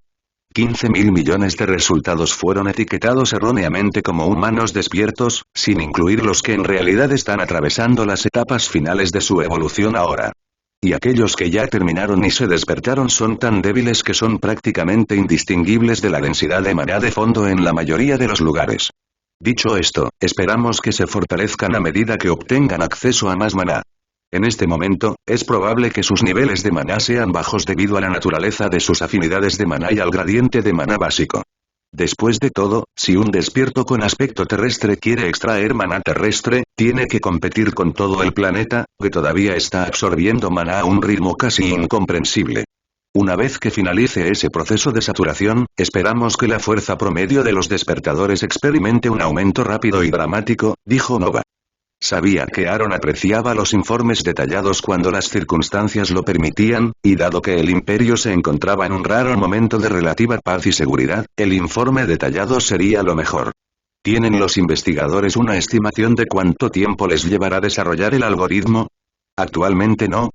15.000 millones de resultados fueron etiquetados erróneamente como humanos despiertos, sin incluir los que en realidad están atravesando las etapas finales de su evolución ahora. Y aquellos que ya terminaron y se despertaron son tan débiles que son prácticamente indistinguibles de la densidad de maná de fondo en la mayoría de los lugares. Dicho esto, esperamos que se fortalezcan a medida que obtengan acceso a más maná. En este momento, es probable que sus niveles de maná sean bajos debido a la naturaleza de sus afinidades de maná y al gradiente de maná básico. Después de todo, si un despierto con aspecto terrestre quiere extraer maná terrestre, tiene que competir con todo el planeta, que todavía está absorbiendo maná a un ritmo casi incomprensible. Una vez que finalice ese proceso de saturación, esperamos que la fuerza promedio de los despertadores experimente un aumento rápido y dramático, dijo Nova. Sabía que Aaron apreciaba los informes detallados cuando las circunstancias lo permitían, y dado que el imperio se encontraba en un raro momento de relativa paz y seguridad, el informe detallado sería lo mejor. ¿Tienen los investigadores una estimación de cuánto tiempo les llevará desarrollar el algoritmo? Actualmente no.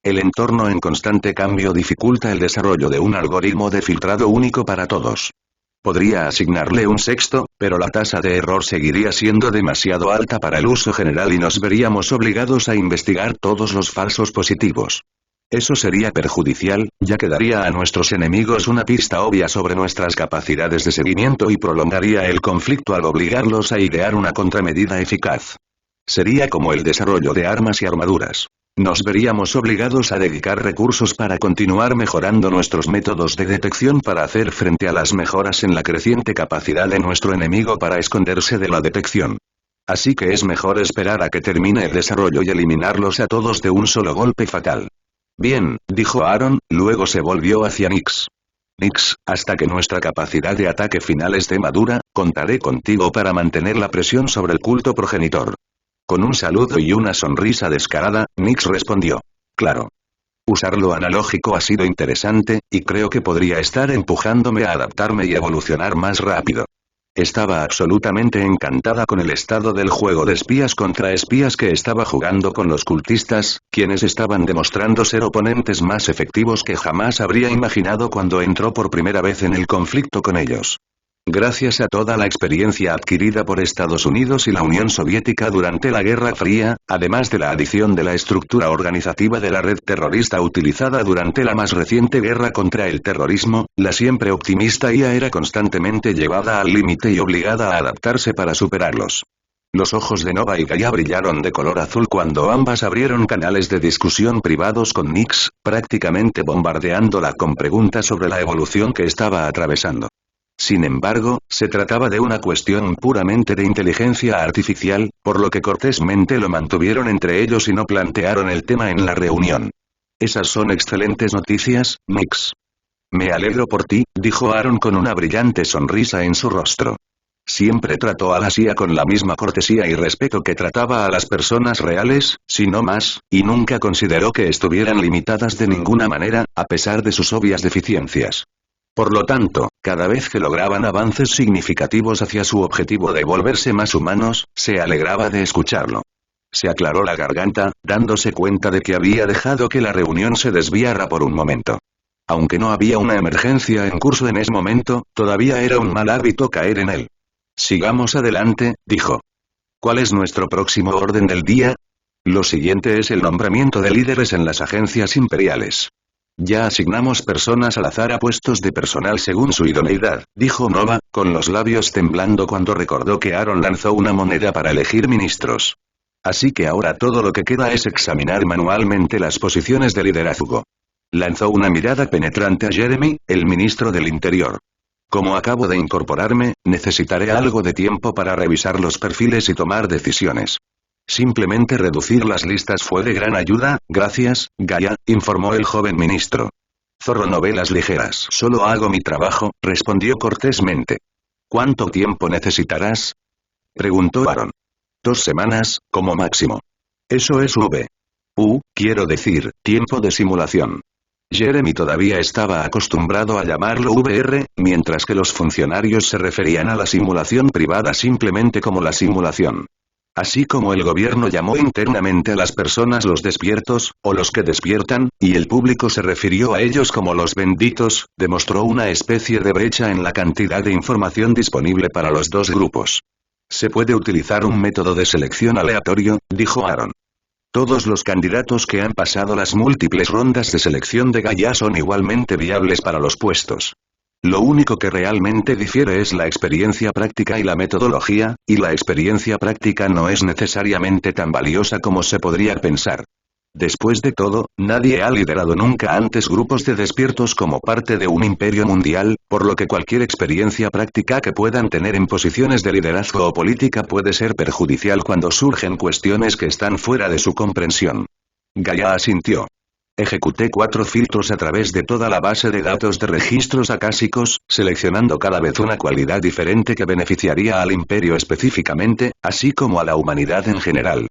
El entorno en constante cambio dificulta el desarrollo de un algoritmo de filtrado único para todos. Podría asignarle un sexto, pero la tasa de error seguiría siendo demasiado alta para el uso general y nos veríamos obligados a investigar todos los falsos positivos. Eso sería perjudicial, ya que daría a nuestros enemigos una pista obvia sobre nuestras capacidades de seguimiento y prolongaría el conflicto al obligarlos a idear una contramedida eficaz. Sería como el desarrollo de armas y armaduras. Nos veríamos obligados a dedicar recursos para continuar mejorando nuestros métodos de detección para hacer frente a las mejoras en la creciente capacidad de nuestro enemigo para esconderse de la detección. Así que es mejor esperar a que termine el desarrollo y eliminarlos a todos de un solo golpe fatal. Bien, dijo Aaron, luego se volvió hacia Nix. Nix, hasta que nuestra capacidad de ataque final esté madura, contaré contigo para mantener la presión sobre el culto progenitor. Con un saludo y una sonrisa descarada, Nix respondió. Claro. Usar lo analógico ha sido interesante, y creo que podría estar empujándome a adaptarme y evolucionar más rápido. Estaba absolutamente encantada con el estado del juego de espías contra espías que estaba jugando con los cultistas, quienes estaban demostrando ser oponentes más efectivos que jamás habría imaginado cuando entró por primera vez en el conflicto con ellos. Gracias a toda la experiencia adquirida por Estados Unidos y la Unión Soviética durante la Guerra Fría, además de la adición de la estructura organizativa de la red terrorista utilizada durante la más reciente guerra contra el terrorismo, la siempre optimista IA era constantemente llevada al límite y obligada a adaptarse para superarlos. Los ojos de Nova y Gaia brillaron de color azul cuando ambas abrieron canales de discusión privados con Nix, prácticamente bombardeándola con preguntas sobre la evolución que estaba atravesando. Sin embargo, se trataba de una cuestión puramente de inteligencia artificial, por lo que cortésmente lo mantuvieron entre ellos y no plantearon el tema en la reunión. Esas son excelentes noticias, Nix. Me alegro por ti, dijo Aaron con una brillante sonrisa en su rostro. Siempre trató a la CIA con la misma cortesía y respeto que trataba a las personas reales, si no más, y nunca consideró que estuvieran limitadas de ninguna manera, a pesar de sus obvias deficiencias. Por lo tanto, cada vez que lograban avances significativos hacia su objetivo de volverse más humanos, se alegraba de escucharlo. Se aclaró la garganta, dándose cuenta de que había dejado que la reunión se desviara por un momento. Aunque no había una emergencia en curso en ese momento, todavía era un mal hábito caer en él. Sigamos adelante, dijo. ¿Cuál es nuestro próximo orden del día? Lo siguiente es el nombramiento de líderes en las agencias imperiales. Ya asignamos personas al azar a puestos de personal según su idoneidad, dijo Nova, con los labios temblando cuando recordó que Aaron lanzó una moneda para elegir ministros. Así que ahora todo lo que queda es examinar manualmente las posiciones de liderazgo. Lanzó una mirada penetrante a Jeremy, el ministro del Interior. Como acabo de incorporarme, necesitaré algo de tiempo para revisar los perfiles y tomar decisiones. Simplemente reducir las listas fue de gran ayuda, gracias, Gaia, informó el joven ministro. Zorro novelas ligeras. Solo hago mi trabajo, respondió cortésmente. ¿Cuánto tiempo necesitarás? Preguntó Aaron. 2 semanas, como máximo. Eso es quiero decir, tiempo de simulación. Jeremy todavía estaba acostumbrado a llamarlo VR, mientras que los funcionarios se referían a la simulación privada simplemente como la simulación. Así como el gobierno llamó internamente a las personas los despiertos, o los que despiertan, y el público se refirió a ellos como los benditos, demostró una especie de brecha en la cantidad de información disponible para los dos grupos. Se puede utilizar un método de selección aleatorio, dijo Aaron. Todos los candidatos que han pasado las múltiples rondas de selección de Gaia son igualmente viables para los puestos. Lo único que realmente difiere es la experiencia práctica y la metodología, y la experiencia práctica no es necesariamente tan valiosa como se podría pensar. Después de todo, nadie ha liderado nunca antes grupos de despiertos como parte de un imperio mundial, por lo que cualquier experiencia práctica que puedan tener en posiciones de liderazgo o política puede ser perjudicial cuando surgen cuestiones que están fuera de su comprensión. Gaia asintió. Ejecuté 4 filtros a través de toda la base de datos de registros acásicos, seleccionando cada vez una cualidad diferente que beneficiaría al imperio específicamente, así como a la humanidad en general.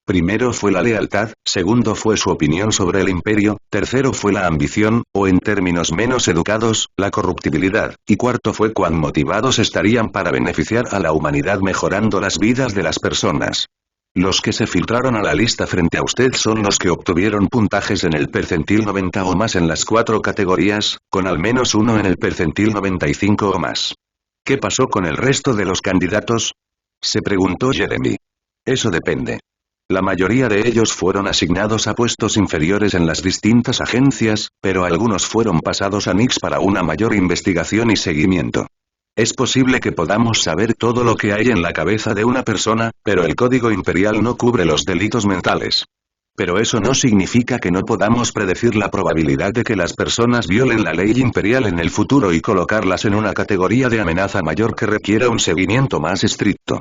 Primero fue la lealtad, segundo fue su opinión sobre el imperio, tercero fue la ambición, o en términos menos educados, la corruptibilidad, y cuarto fue cuán motivados estarían para beneficiar a la humanidad mejorando las vidas de las personas. Los que se filtraron a la lista frente a usted son los que obtuvieron puntajes en el percentil 90 o más en las 4 categorías, con al menos uno en el percentil 95 o más. ¿Qué pasó con el resto de los candidatos? Se preguntó Jeremy. Eso depende. La mayoría de ellos fueron asignados a puestos inferiores en las distintas agencias, pero algunos fueron pasados a Nix para una mayor investigación y seguimiento. Es posible que podamos saber todo lo que hay en la cabeza de una persona, pero el código imperial no cubre los delitos mentales. Pero eso no significa que no podamos predecir la probabilidad de que las personas violen la ley imperial en el futuro y colocarlas en una categoría de amenaza mayor que requiera un seguimiento más estricto.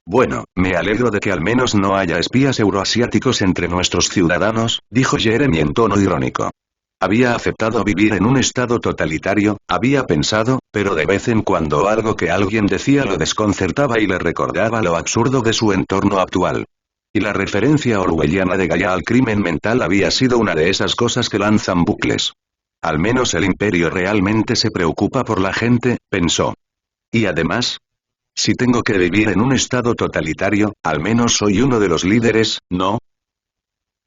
Bueno, me alegro de que al menos no haya espías euroasiáticos entre nuestros ciudadanos, dijo Jeremy en tono irónico. Había aceptado vivir en un estado totalitario, había pensado, pero de vez en cuando algo que alguien decía lo desconcertaba y le recordaba lo absurdo de su entorno actual. Y la referencia orwelliana de Gaia al crimen mental había sido una de esas cosas que lanzan bucles. Al menos el imperio realmente se preocupa por la gente, pensó. Y además, si tengo que vivir en un estado totalitario, al menos soy uno de los líderes, ¿no?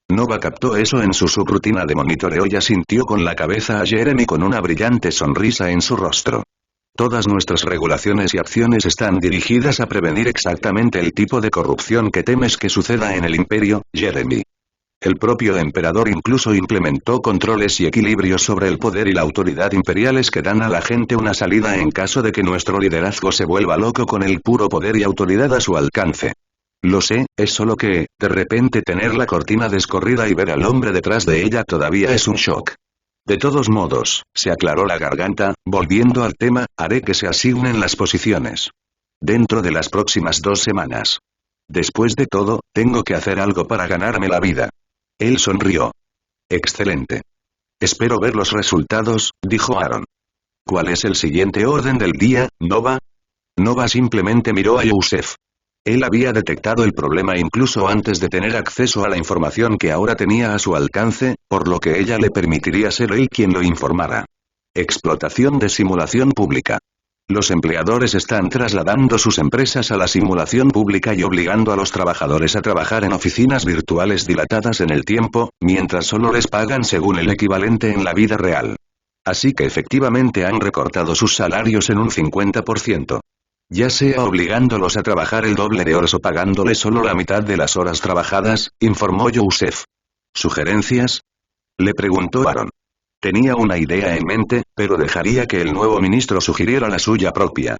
Nova captó eso en su subrutina de monitoreo y asintió con la cabeza a Jeremy con una brillante sonrisa en su rostro. Todas nuestras regulaciones y acciones están dirigidas a prevenir exactamente el tipo de corrupción que temes que suceda en el imperio, Jeremy. El propio emperador incluso implementó controles y equilibrios sobre el poder y la autoridad imperiales que dan a la gente una salida en caso de que nuestro liderazgo se vuelva loco con el puro poder y autoridad a su alcance. Lo sé, es solo que, de repente tener la cortina descorrida y ver al hombre detrás de ella todavía es un shock. De todos modos, se aclaró la garganta, volviendo al tema, haré que se asignen las posiciones. Dentro de las próximas 2 semanas. Después de todo, tengo que hacer algo para ganarme la vida. Él sonrió. Excelente. Espero ver los resultados, dijo Aaron. ¿Cuál es el siguiente orden del día, Nova? Nova simplemente miró a Yusef. Él había detectado el problema incluso antes de tener acceso a la información que ahora tenía a su alcance, por lo que ella le permitiría ser él quien lo informara. Explotación de simulación pública. Los empleadores están trasladando sus empresas a la simulación pública y obligando a los trabajadores a trabajar en oficinas virtuales dilatadas en el tiempo, mientras solo les pagan según el equivalente en la vida real. Así que efectivamente han recortado sus salarios en un 50%. Ya sea obligándolos a trabajar el doble de horas o pagándoles solo la mitad de las horas trabajadas, informó Yusef. ¿Sugerencias? Le preguntó Aaron. Tenía una idea en mente, pero dejaría que el nuevo ministro sugiriera la suya propia.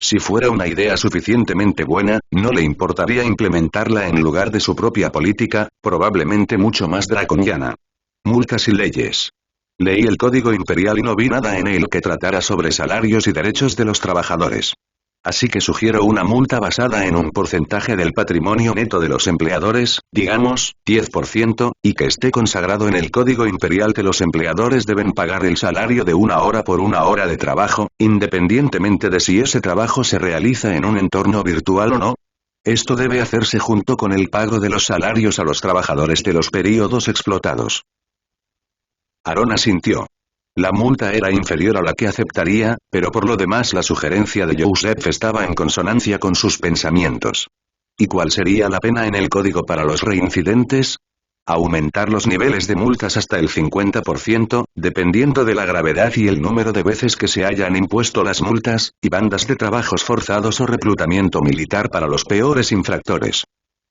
Si fuera una idea suficientemente buena, no le importaría implementarla en lugar de su propia política, probablemente mucho más draconiana. Multas y leyes. Leí el código imperial y no vi nada en él que tratara sobre salarios y derechos de los trabajadores. Así que sugiero una multa basada en un porcentaje del patrimonio neto de los empleadores, digamos, 10%, y que esté consagrado en el código imperial que los empleadores deben pagar el salario de 1 hora por 1 hora de trabajo, independientemente de si ese trabajo se realiza en un entorno virtual o no. Esto debe hacerse junto con el pago de los salarios a los trabajadores de los períodos explotados. Aaron asintió. La multa era inferior a la que aceptaría, pero por lo demás la sugerencia de Joseph estaba en consonancia con sus pensamientos. ¿Y cuál sería la pena en el código para los reincidentes? Aumentar los niveles de multas hasta el 50%, dependiendo de la gravedad y el número de veces que se hayan impuesto las multas, y bandas de trabajos forzados o reclutamiento militar para los peores infractores.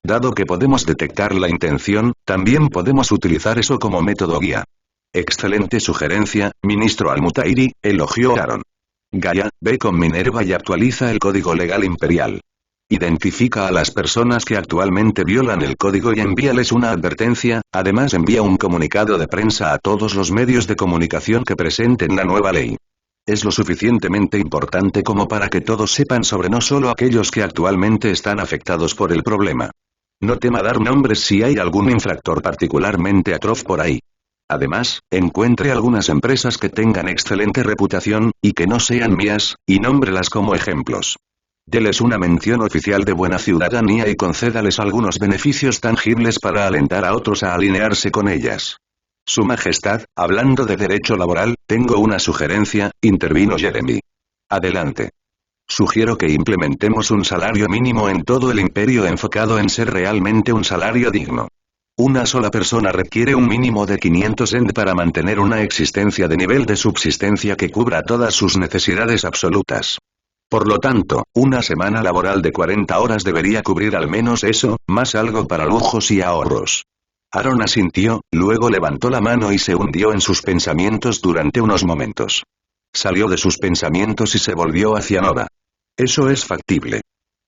Dado que podemos detectar la intención, también podemos utilizar eso como método guía. Excelente sugerencia, ministro Al-Mutairi, elogió Aaron. Gaia, ve con Minerva y actualiza el código legal imperial. Identifica a las personas que actualmente violan el código y envíales una advertencia, además envía un comunicado de prensa a todos los medios de comunicación que presenten la nueva ley. Es lo suficientemente importante como para que todos sepan sobre no solo aquellos que actualmente están afectados por el problema. No tema dar nombres si hay algún infractor particularmente atroz por ahí. Además, encuentre algunas empresas que tengan excelente reputación, y que no sean mías, y nómbrelas como ejemplos. Deles una mención oficial de buena ciudadanía y concédales algunos beneficios tangibles para alentar a otros a alinearse con ellas. Su Majestad, hablando de derecho laboral, tengo una sugerencia, intervino Jeremy. Adelante. Sugiero que implementemos un salario mínimo en todo el imperio enfocado en ser realmente un salario digno. Una sola persona requiere un mínimo de 500 End para mantener una existencia de nivel de subsistencia que cubra todas sus necesidades absolutas. Por lo tanto, una semana laboral de 40 horas debería cubrir al menos eso, más algo para lujos y ahorros. Aaron asintió, luego levantó la mano y se hundió en sus pensamientos durante unos momentos. Salió de sus pensamientos y se volvió hacia Nova. Eso es factible.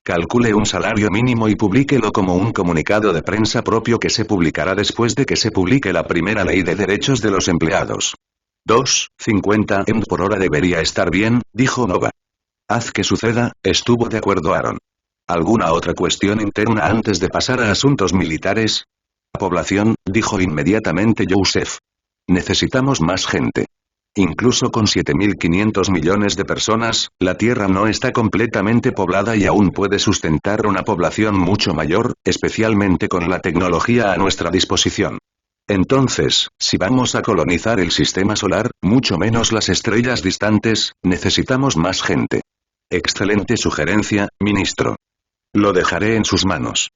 Calcule un salario mínimo y publíquelo como un comunicado de prensa propio que se publicará después de que se publique la primera ley de derechos de los empleados. 2,50 End por hora debería estar bien, dijo Nova. Haz que suceda, estuvo de acuerdo Aaron. ¿Alguna otra cuestión interna antes de pasar a asuntos militares? La población, dijo inmediatamente Joseph. Necesitamos más gente. Incluso con 7.500 millones de personas, la Tierra no está completamente poblada y aún puede sustentar una población mucho mayor, especialmente con la tecnología a nuestra disposición. Entonces, si vamos a colonizar el sistema solar, mucho menos las estrellas distantes, necesitamos más gente. Excelente sugerencia, ministro. Lo dejaré en sus manos.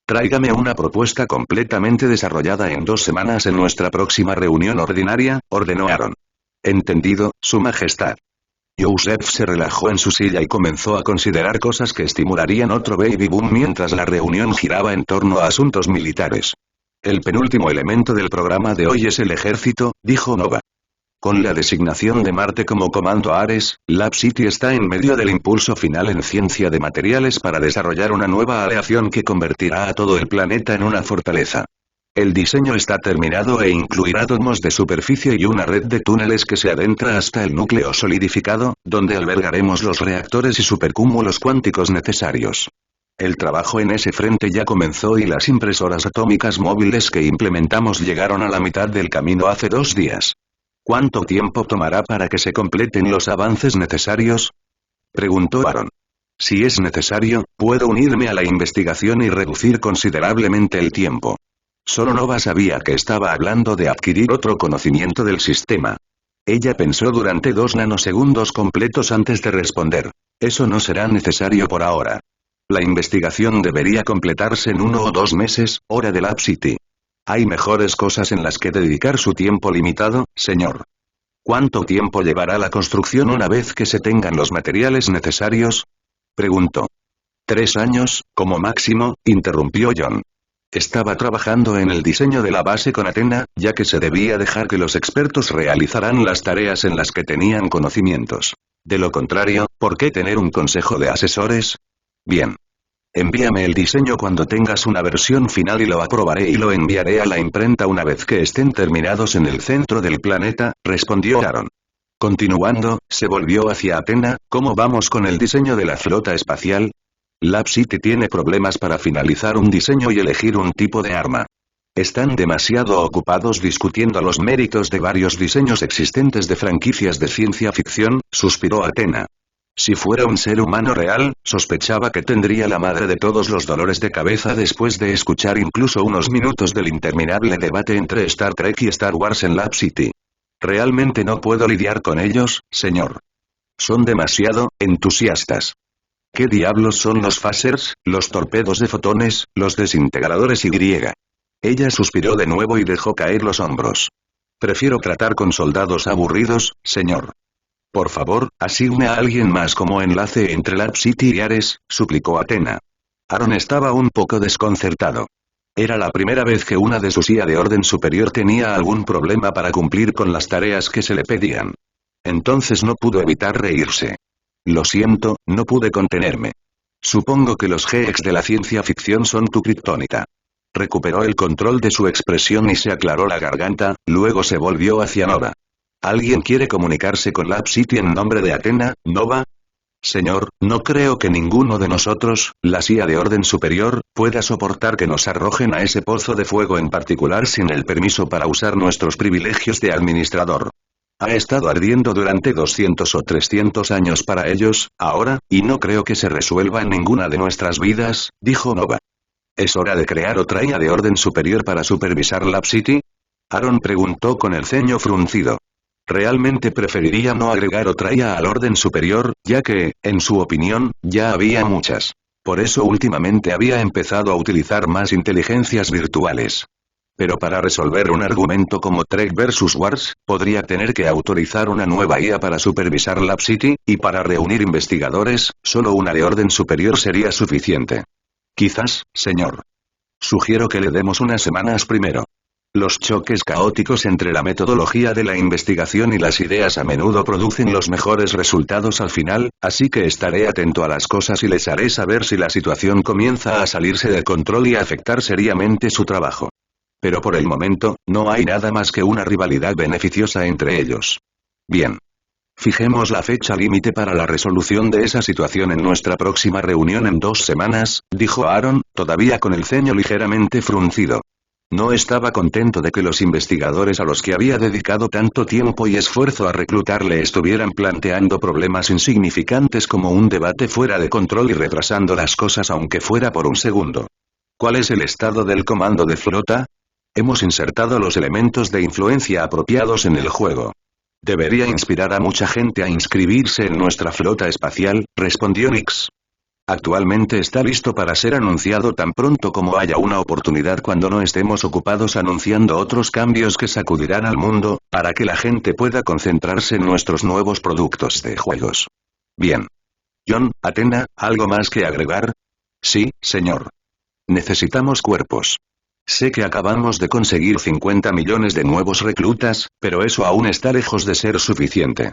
Tráigame una propuesta completamente desarrollada en 2 semanas en nuestra próxima reunión ordinaria, ordenó Aaron. Entendido, Su Majestad. Joseph se relajó en su silla y comenzó a considerar cosas que estimularían otro baby boom mientras la reunión giraba en torno a asuntos militares. El penúltimo elemento del programa de hoy es el ejército, dijo Nova. Con la designación de Marte como comando Ares, Lab City está en medio del impulso final en ciencia de materiales para desarrollar una nueva aleación que convertirá a todo el planeta en una fortaleza. El diseño está terminado e incluirá domos de superficie y una red de túneles que se adentra hasta el núcleo solidificado, donde albergaremos los reactores y supercúmulos cuánticos necesarios. El trabajo en ese frente ya comenzó y las impresoras atómicas móviles que implementamos llegaron a la mitad del camino hace 2 días. ¿Cuánto tiempo tomará para que se completen los avances necesarios? Preguntó Aaron. Si es necesario, puedo unirme a la investigación y reducir considerablemente el tiempo. Solo Nova sabía que estaba hablando de adquirir otro conocimiento del sistema. Ella pensó durante 2 nanosegundos completos antes de responder. Eso no será necesario por ahora. La investigación debería completarse en 1 o 2 meses, hora de Lab City. Hay mejores cosas en las que dedicar su tiempo limitado, señor. ¿Cuánto tiempo llevará la construcción una vez que se tengan los materiales necesarios? Preguntó. 3 años, como máximo, interrumpió John. Estaba trabajando en el diseño de la base con Athena, ya que se debía dejar que los expertos realizaran las tareas en las que tenían conocimientos. De lo contrario, ¿por qué tener un consejo de asesores? Bien. Envíame el diseño cuando tengas una versión final y lo aprobaré y lo enviaré a la imprenta una vez que estén terminados en el centro del planeta, respondió Aaron. Continuando, se volvió hacia Athena. ¿Cómo vamos con el diseño de la flota espacial? Lab City tiene problemas para finalizar un diseño y elegir un tipo de arma. Están demasiado ocupados discutiendo los méritos de varios diseños existentes de franquicias de ciencia ficción, suspiró Athena. Si fuera un ser humano real, sospechaba que tendría la madre de todos los dolores de cabeza después de escuchar incluso unos minutos del interminable debate entre Star Trek y Star Wars en Lab City. Realmente no puedo lidiar con ellos, señor. Son demasiado entusiastas. ¿Qué diablos son los phasers, los torpedos de fotones, los desintegradores y? Ella suspiró de nuevo y dejó caer los hombros. Prefiero tratar con soldados aburridos, señor. Por favor, asigne a alguien más como enlace entre Lab City y Ares, suplicó Athena. Aaron estaba un poco desconcertado. Era la primera vez que una de su IA de orden superior tenía algún problema para cumplir con las tareas que se le pedían. Entonces no pudo evitar reírse. Lo siento, no pude contenerme. Supongo que los GX de la ciencia ficción son tu kriptonita. Recuperó el control de su expresión y se aclaró la garganta, luego se volvió hacia Nova. ¿Alguien quiere comunicarse con Lab City en nombre de Athena, Nova? Señor, no creo que ninguno de nosotros, la CIA de orden superior, pueda soportar que nos arrojen a ese pozo de fuego en particular sin el permiso para usar nuestros privilegios de administrador. Ha estado ardiendo durante 200 o 300 años para ellos, ahora, y no creo que se resuelva en ninguna de nuestras vidas, dijo Nova. ¿Es hora de crear otra IA de orden superior para supervisar Lab City? Aaron preguntó con el ceño fruncido. Realmente preferiría no agregar otra IA al orden superior, ya que, en su opinión, ya había muchas. Por eso últimamente había empezado a utilizar más inteligencias virtuales. Pero para resolver un argumento como Trek vs. Wars, podría tener que autorizar una nueva IA para supervisar Lab City, y para reunir investigadores, solo una de orden superior sería suficiente. Quizás, señor. Sugiero que le demos unas semanas primero. Los choques caóticos entre la metodología de la investigación y las ideas a menudo producen los mejores resultados al final, así que estaré atento a las cosas y les haré saber si la situación comienza a salirse de control y a afectar seriamente su trabajo. Pero por el momento, no hay nada más que una rivalidad beneficiosa entre ellos. Bien. Fijemos la fecha límite para la resolución de esa situación en nuestra próxima reunión en 2 semanas, dijo Aaron, todavía con el ceño ligeramente fruncido. No estaba contento de que los investigadores a los que había dedicado tanto tiempo y esfuerzo a reclutar le estuvieran planteando problemas insignificantes como un debate fuera de control y retrasando las cosas aunque fuera por un segundo. ¿Cuál es el estado del comando de flota? Hemos insertado los elementos de influencia apropiados en el juego. Debería inspirar a mucha gente a inscribirse en nuestra flota espacial, respondió Nix. Actualmente está listo para ser anunciado tan pronto como haya una oportunidad cuando no estemos ocupados anunciando otros cambios que sacudirán al mundo, para que la gente pueda concentrarse en nuestros nuevos productos de juegos. Bien. John, Athena, ¿algo más que agregar? Sí, señor. Necesitamos cuerpos. Sé que acabamos de conseguir 50 millones de nuevos reclutas, pero eso aún está lejos de ser suficiente.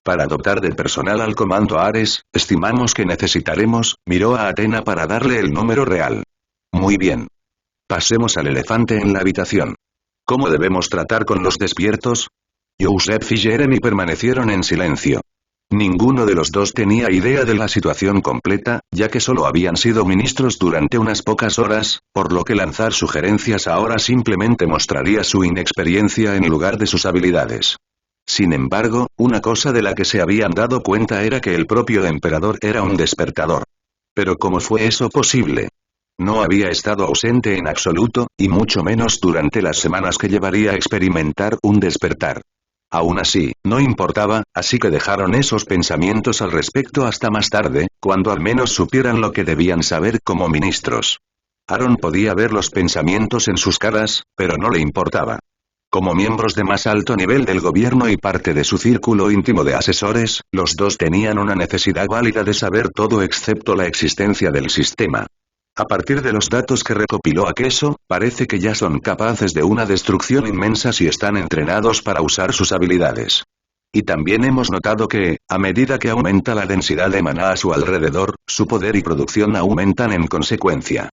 Para dotar de personal al comando Ares, estimamos que necesitaremos, miró a Athena para darle el número real. Muy bien. Pasemos al elefante en la habitación. ¿Cómo debemos tratar con los despiertos? Joseph y Jeremy permanecieron en silencio. Ninguno de los dos tenía idea de la situación completa, ya que solo habían sido ministros durante unas pocas horas, por lo que lanzar sugerencias ahora simplemente mostraría su inexperiencia en lugar de sus habilidades. Sin embargo, una cosa de la que se habían dado cuenta era que el propio emperador era un despertador. Pero ¿cómo fue eso posible? No había estado ausente en absoluto, y mucho menos durante las semanas que llevaría a experimentar un despertar. Aún así, no importaba, así que dejaron esos pensamientos al respecto hasta más tarde, cuando al menos supieran lo que debían saber como ministros. Aaron podía ver los pensamientos en sus caras, pero no le importaba. Como miembros de más alto nivel del gobierno y parte de su círculo íntimo de asesores, los dos tenían una necesidad válida de saber todo excepto la existencia del sistema. A partir de los datos que recopiló Akeso, parece que ya son capaces de una destrucción inmensa si están entrenados para usar sus habilidades. Y también hemos notado que, a medida que aumenta la densidad de maná a su alrededor, su poder y producción aumentan en consecuencia.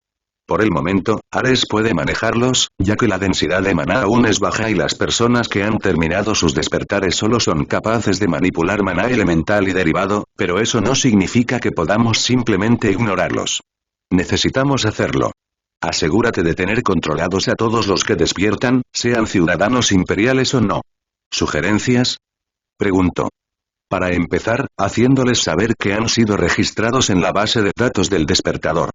Por el momento, Ares puede manejarlos, ya que la densidad de maná aún es baja y las personas que han terminado sus despertares solo son capaces de manipular maná elemental y derivado, pero eso no significa que podamos simplemente ignorarlos. Necesitamos hacerlo. Asegúrate de tener controlados a todos los que despiertan, sean ciudadanos imperiales o no. ¿Sugerencias? Preguntó. Para empezar, haciéndoles saber que han sido registrados en la base de datos del despertador.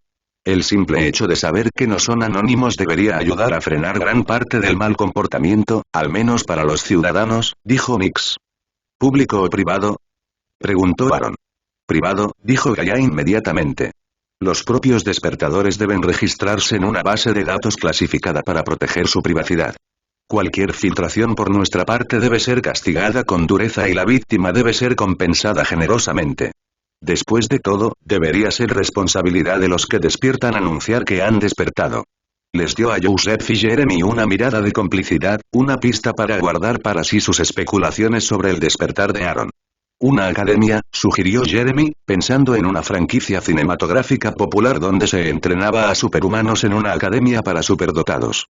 El simple hecho de saber que no son anónimos debería ayudar a frenar gran parte del mal comportamiento, al menos para los ciudadanos, dijo Nix. ¿Público o privado? Preguntó Aaron. Privado, dijo Gaia inmediatamente. Los propios despertadores deben registrarse en una base de datos clasificada para proteger su privacidad. Cualquier filtración por nuestra parte debe ser castigada con dureza y la víctima debe ser compensada generosamente. Después de todo, debería ser responsabilidad de los que despiertan anunciar que han despertado. Les dio a Joseph y Jeremy una mirada de complicidad, una pista para guardar para sí sus especulaciones sobre el despertar de Aaron. Una academia, sugirió Jeremy, pensando en una franquicia cinematográfica popular donde se entrenaba a superhumanos en una academia para superdotados.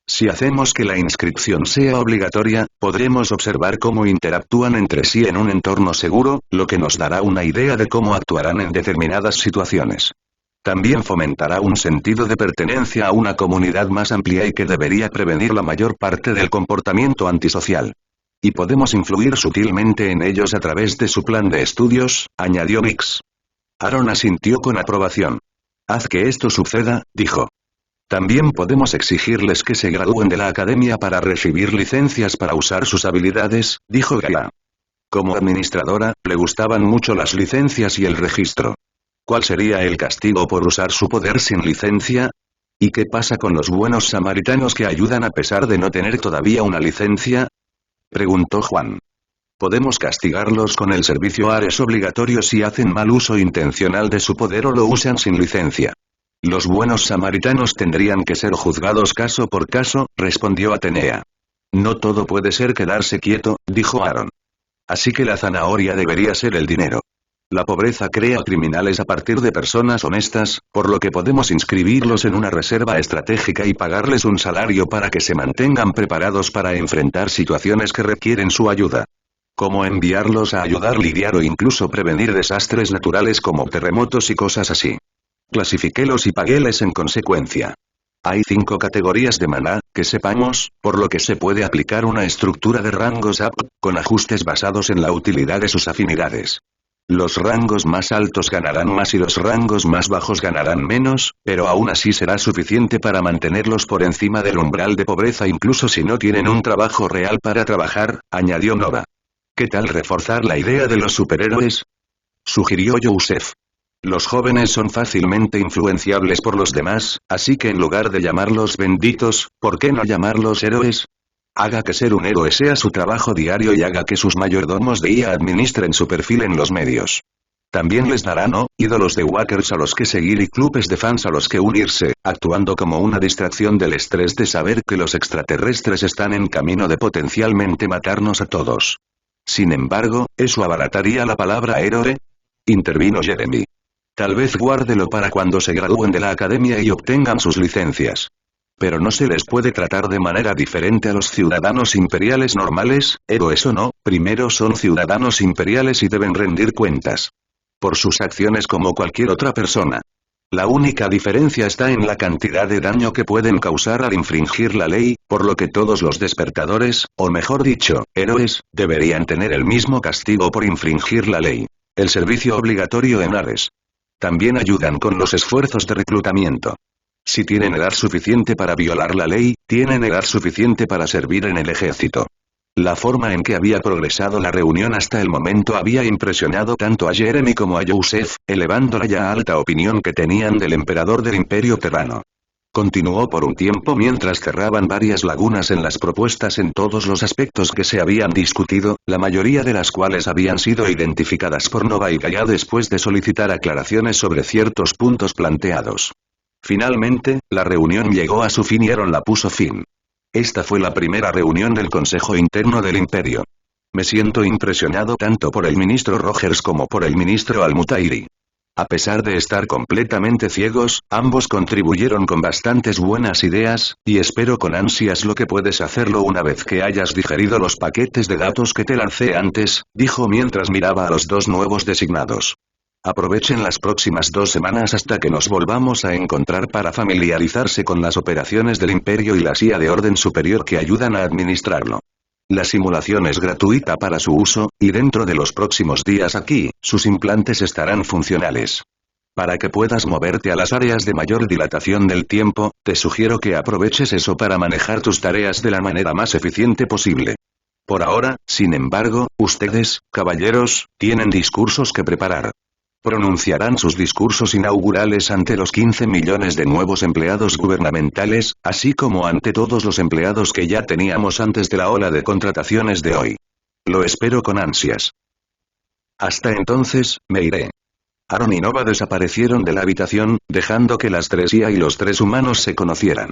Si hacemos que la inscripción sea obligatoria, podremos observar cómo interactúan entre sí en un entorno seguro, lo que nos dará una idea de cómo actuarán en determinadas situaciones. También fomentará un sentido de pertenencia a una comunidad más amplia y que debería prevenir la mayor parte del comportamiento antisocial. Y podemos influir sutilmente en ellos a través de su plan de estudios, añadió Biggs. Aaron asintió con aprobación. Haz que esto suceda, dijo. También podemos exigirles que se gradúen de la academia para recibir licencias para usar sus habilidades, dijo Gaia. Como administradora, le gustaban mucho las licencias y el registro. ¿Cuál sería el castigo por usar su poder sin licencia? ¿Y qué pasa con los buenos samaritanos que ayudan a pesar de no tener todavía una licencia? Preguntó Juan. Podemos castigarlos con el servicio ARES obligatorio si hacen mal uso intencional de su poder o lo usan sin licencia. Los buenos samaritanos tendrían que ser juzgados caso por caso, respondió Atenea. No todo puede ser quedarse quieto, dijo Aaron. Así que la zanahoria debería ser el dinero. La pobreza crea criminales a partir de personas honestas, por lo que podemos inscribirlos en una reserva estratégica y pagarles un salario para que se mantengan preparados para enfrentar situaciones que requieren su ayuda. Como enviarlos a ayudar, lidiar o incluso prevenir desastres naturales como terremotos y cosas así. Clasifiquélos y paguéles en consecuencia. Hay 5 categorías de maná, que sepamos, por lo que se puede aplicar una estructura de rangos up, con ajustes basados en la utilidad de sus afinidades. Los rangos más altos ganarán más y los rangos más bajos ganarán menos, pero aún así será suficiente para mantenerlos por encima del umbral de pobreza incluso si no tienen un trabajo real para trabajar, añadió Nova. ¿Qué tal reforzar la idea de los superhéroes? Sugirió Joseph. Los jóvenes son fácilmente influenciables por los demás, así que en lugar de llamarlos benditos, ¿por qué no llamarlos héroes? Haga que ser un héroe sea su trabajo diario y haga que sus mayordomos de IA administren su perfil en los medios. También les dará ídolos de walkers a los que seguir y clubes de fans a los que unirse, actuando como una distracción del estrés de saber que los extraterrestres están en camino de potencialmente matarnos a todos. Sin embargo, ¿eso abarataría la palabra héroe? Intervino Jeremy. Tal vez guárdelo para cuando se gradúen de la academia y obtengan sus licencias. Pero no se les puede tratar de manera diferente a los ciudadanos imperiales normales, héroes o no, primero son ciudadanos imperiales y deben rendir cuentas. Por sus acciones como cualquier otra persona. La única diferencia está en la cantidad de daño que pueden causar al infringir la ley, por lo que todos los despertadores, o mejor dicho, héroes, deberían tener el mismo castigo por infringir la ley. El servicio obligatorio en Ares. También ayudan con los esfuerzos de reclutamiento. Si tienen edad suficiente para violar la ley, tienen edad suficiente para servir en el ejército. La forma en que había progresado la reunión hasta el momento había impresionado tanto a Jeremy como a Joseph, elevando la ya alta opinión que tenían del emperador del Imperio Terrano. Continuó por un tiempo mientras cerraban varias lagunas en las propuestas en todos los aspectos que se habían discutido, la mayoría de las cuales habían sido identificadas por Nova y Gaia después de solicitar aclaraciones sobre ciertos puntos planteados. Finalmente, la reunión llegó a su fin y Aaron la puso fin. Esta fue la primera reunión del Consejo Interno del Imperio. Me siento impresionado tanto por el ministro Rogers como por el ministro Al-Mutairi. A pesar de estar completamente ciegos, ambos contribuyeron con bastantes buenas ideas, y espero con ansias lo que puedes hacerlo una vez que hayas digerido los paquetes de datos que te lancé antes, dijo mientras miraba a los 2 nuevos designados. Aprovechen las próximas 2 semanas hasta que nos volvamos a encontrar para familiarizarse con las operaciones del Imperio y la CIA de orden superior que ayudan a administrarlo. La simulación es gratuita para su uso, y dentro de los próximos días aquí, sus implantes estarán funcionales. Para que puedas moverte a las áreas de mayor dilatación del tiempo, te sugiero que aproveches eso para manejar tus tareas de la manera más eficiente posible. Por ahora, sin embargo, ustedes, caballeros, tienen discursos que preparar. Pronunciarán sus discursos inaugurales ante los 15 millones de nuevos empleados gubernamentales, así como ante todos los empleados que ya teníamos antes de la ola de contrataciones de hoy. Lo espero con ansias. Hasta entonces, me iré. Aaron y Nova desaparecieron de la habitación, dejando que las 3 IA y los 3 humanos se conocieran.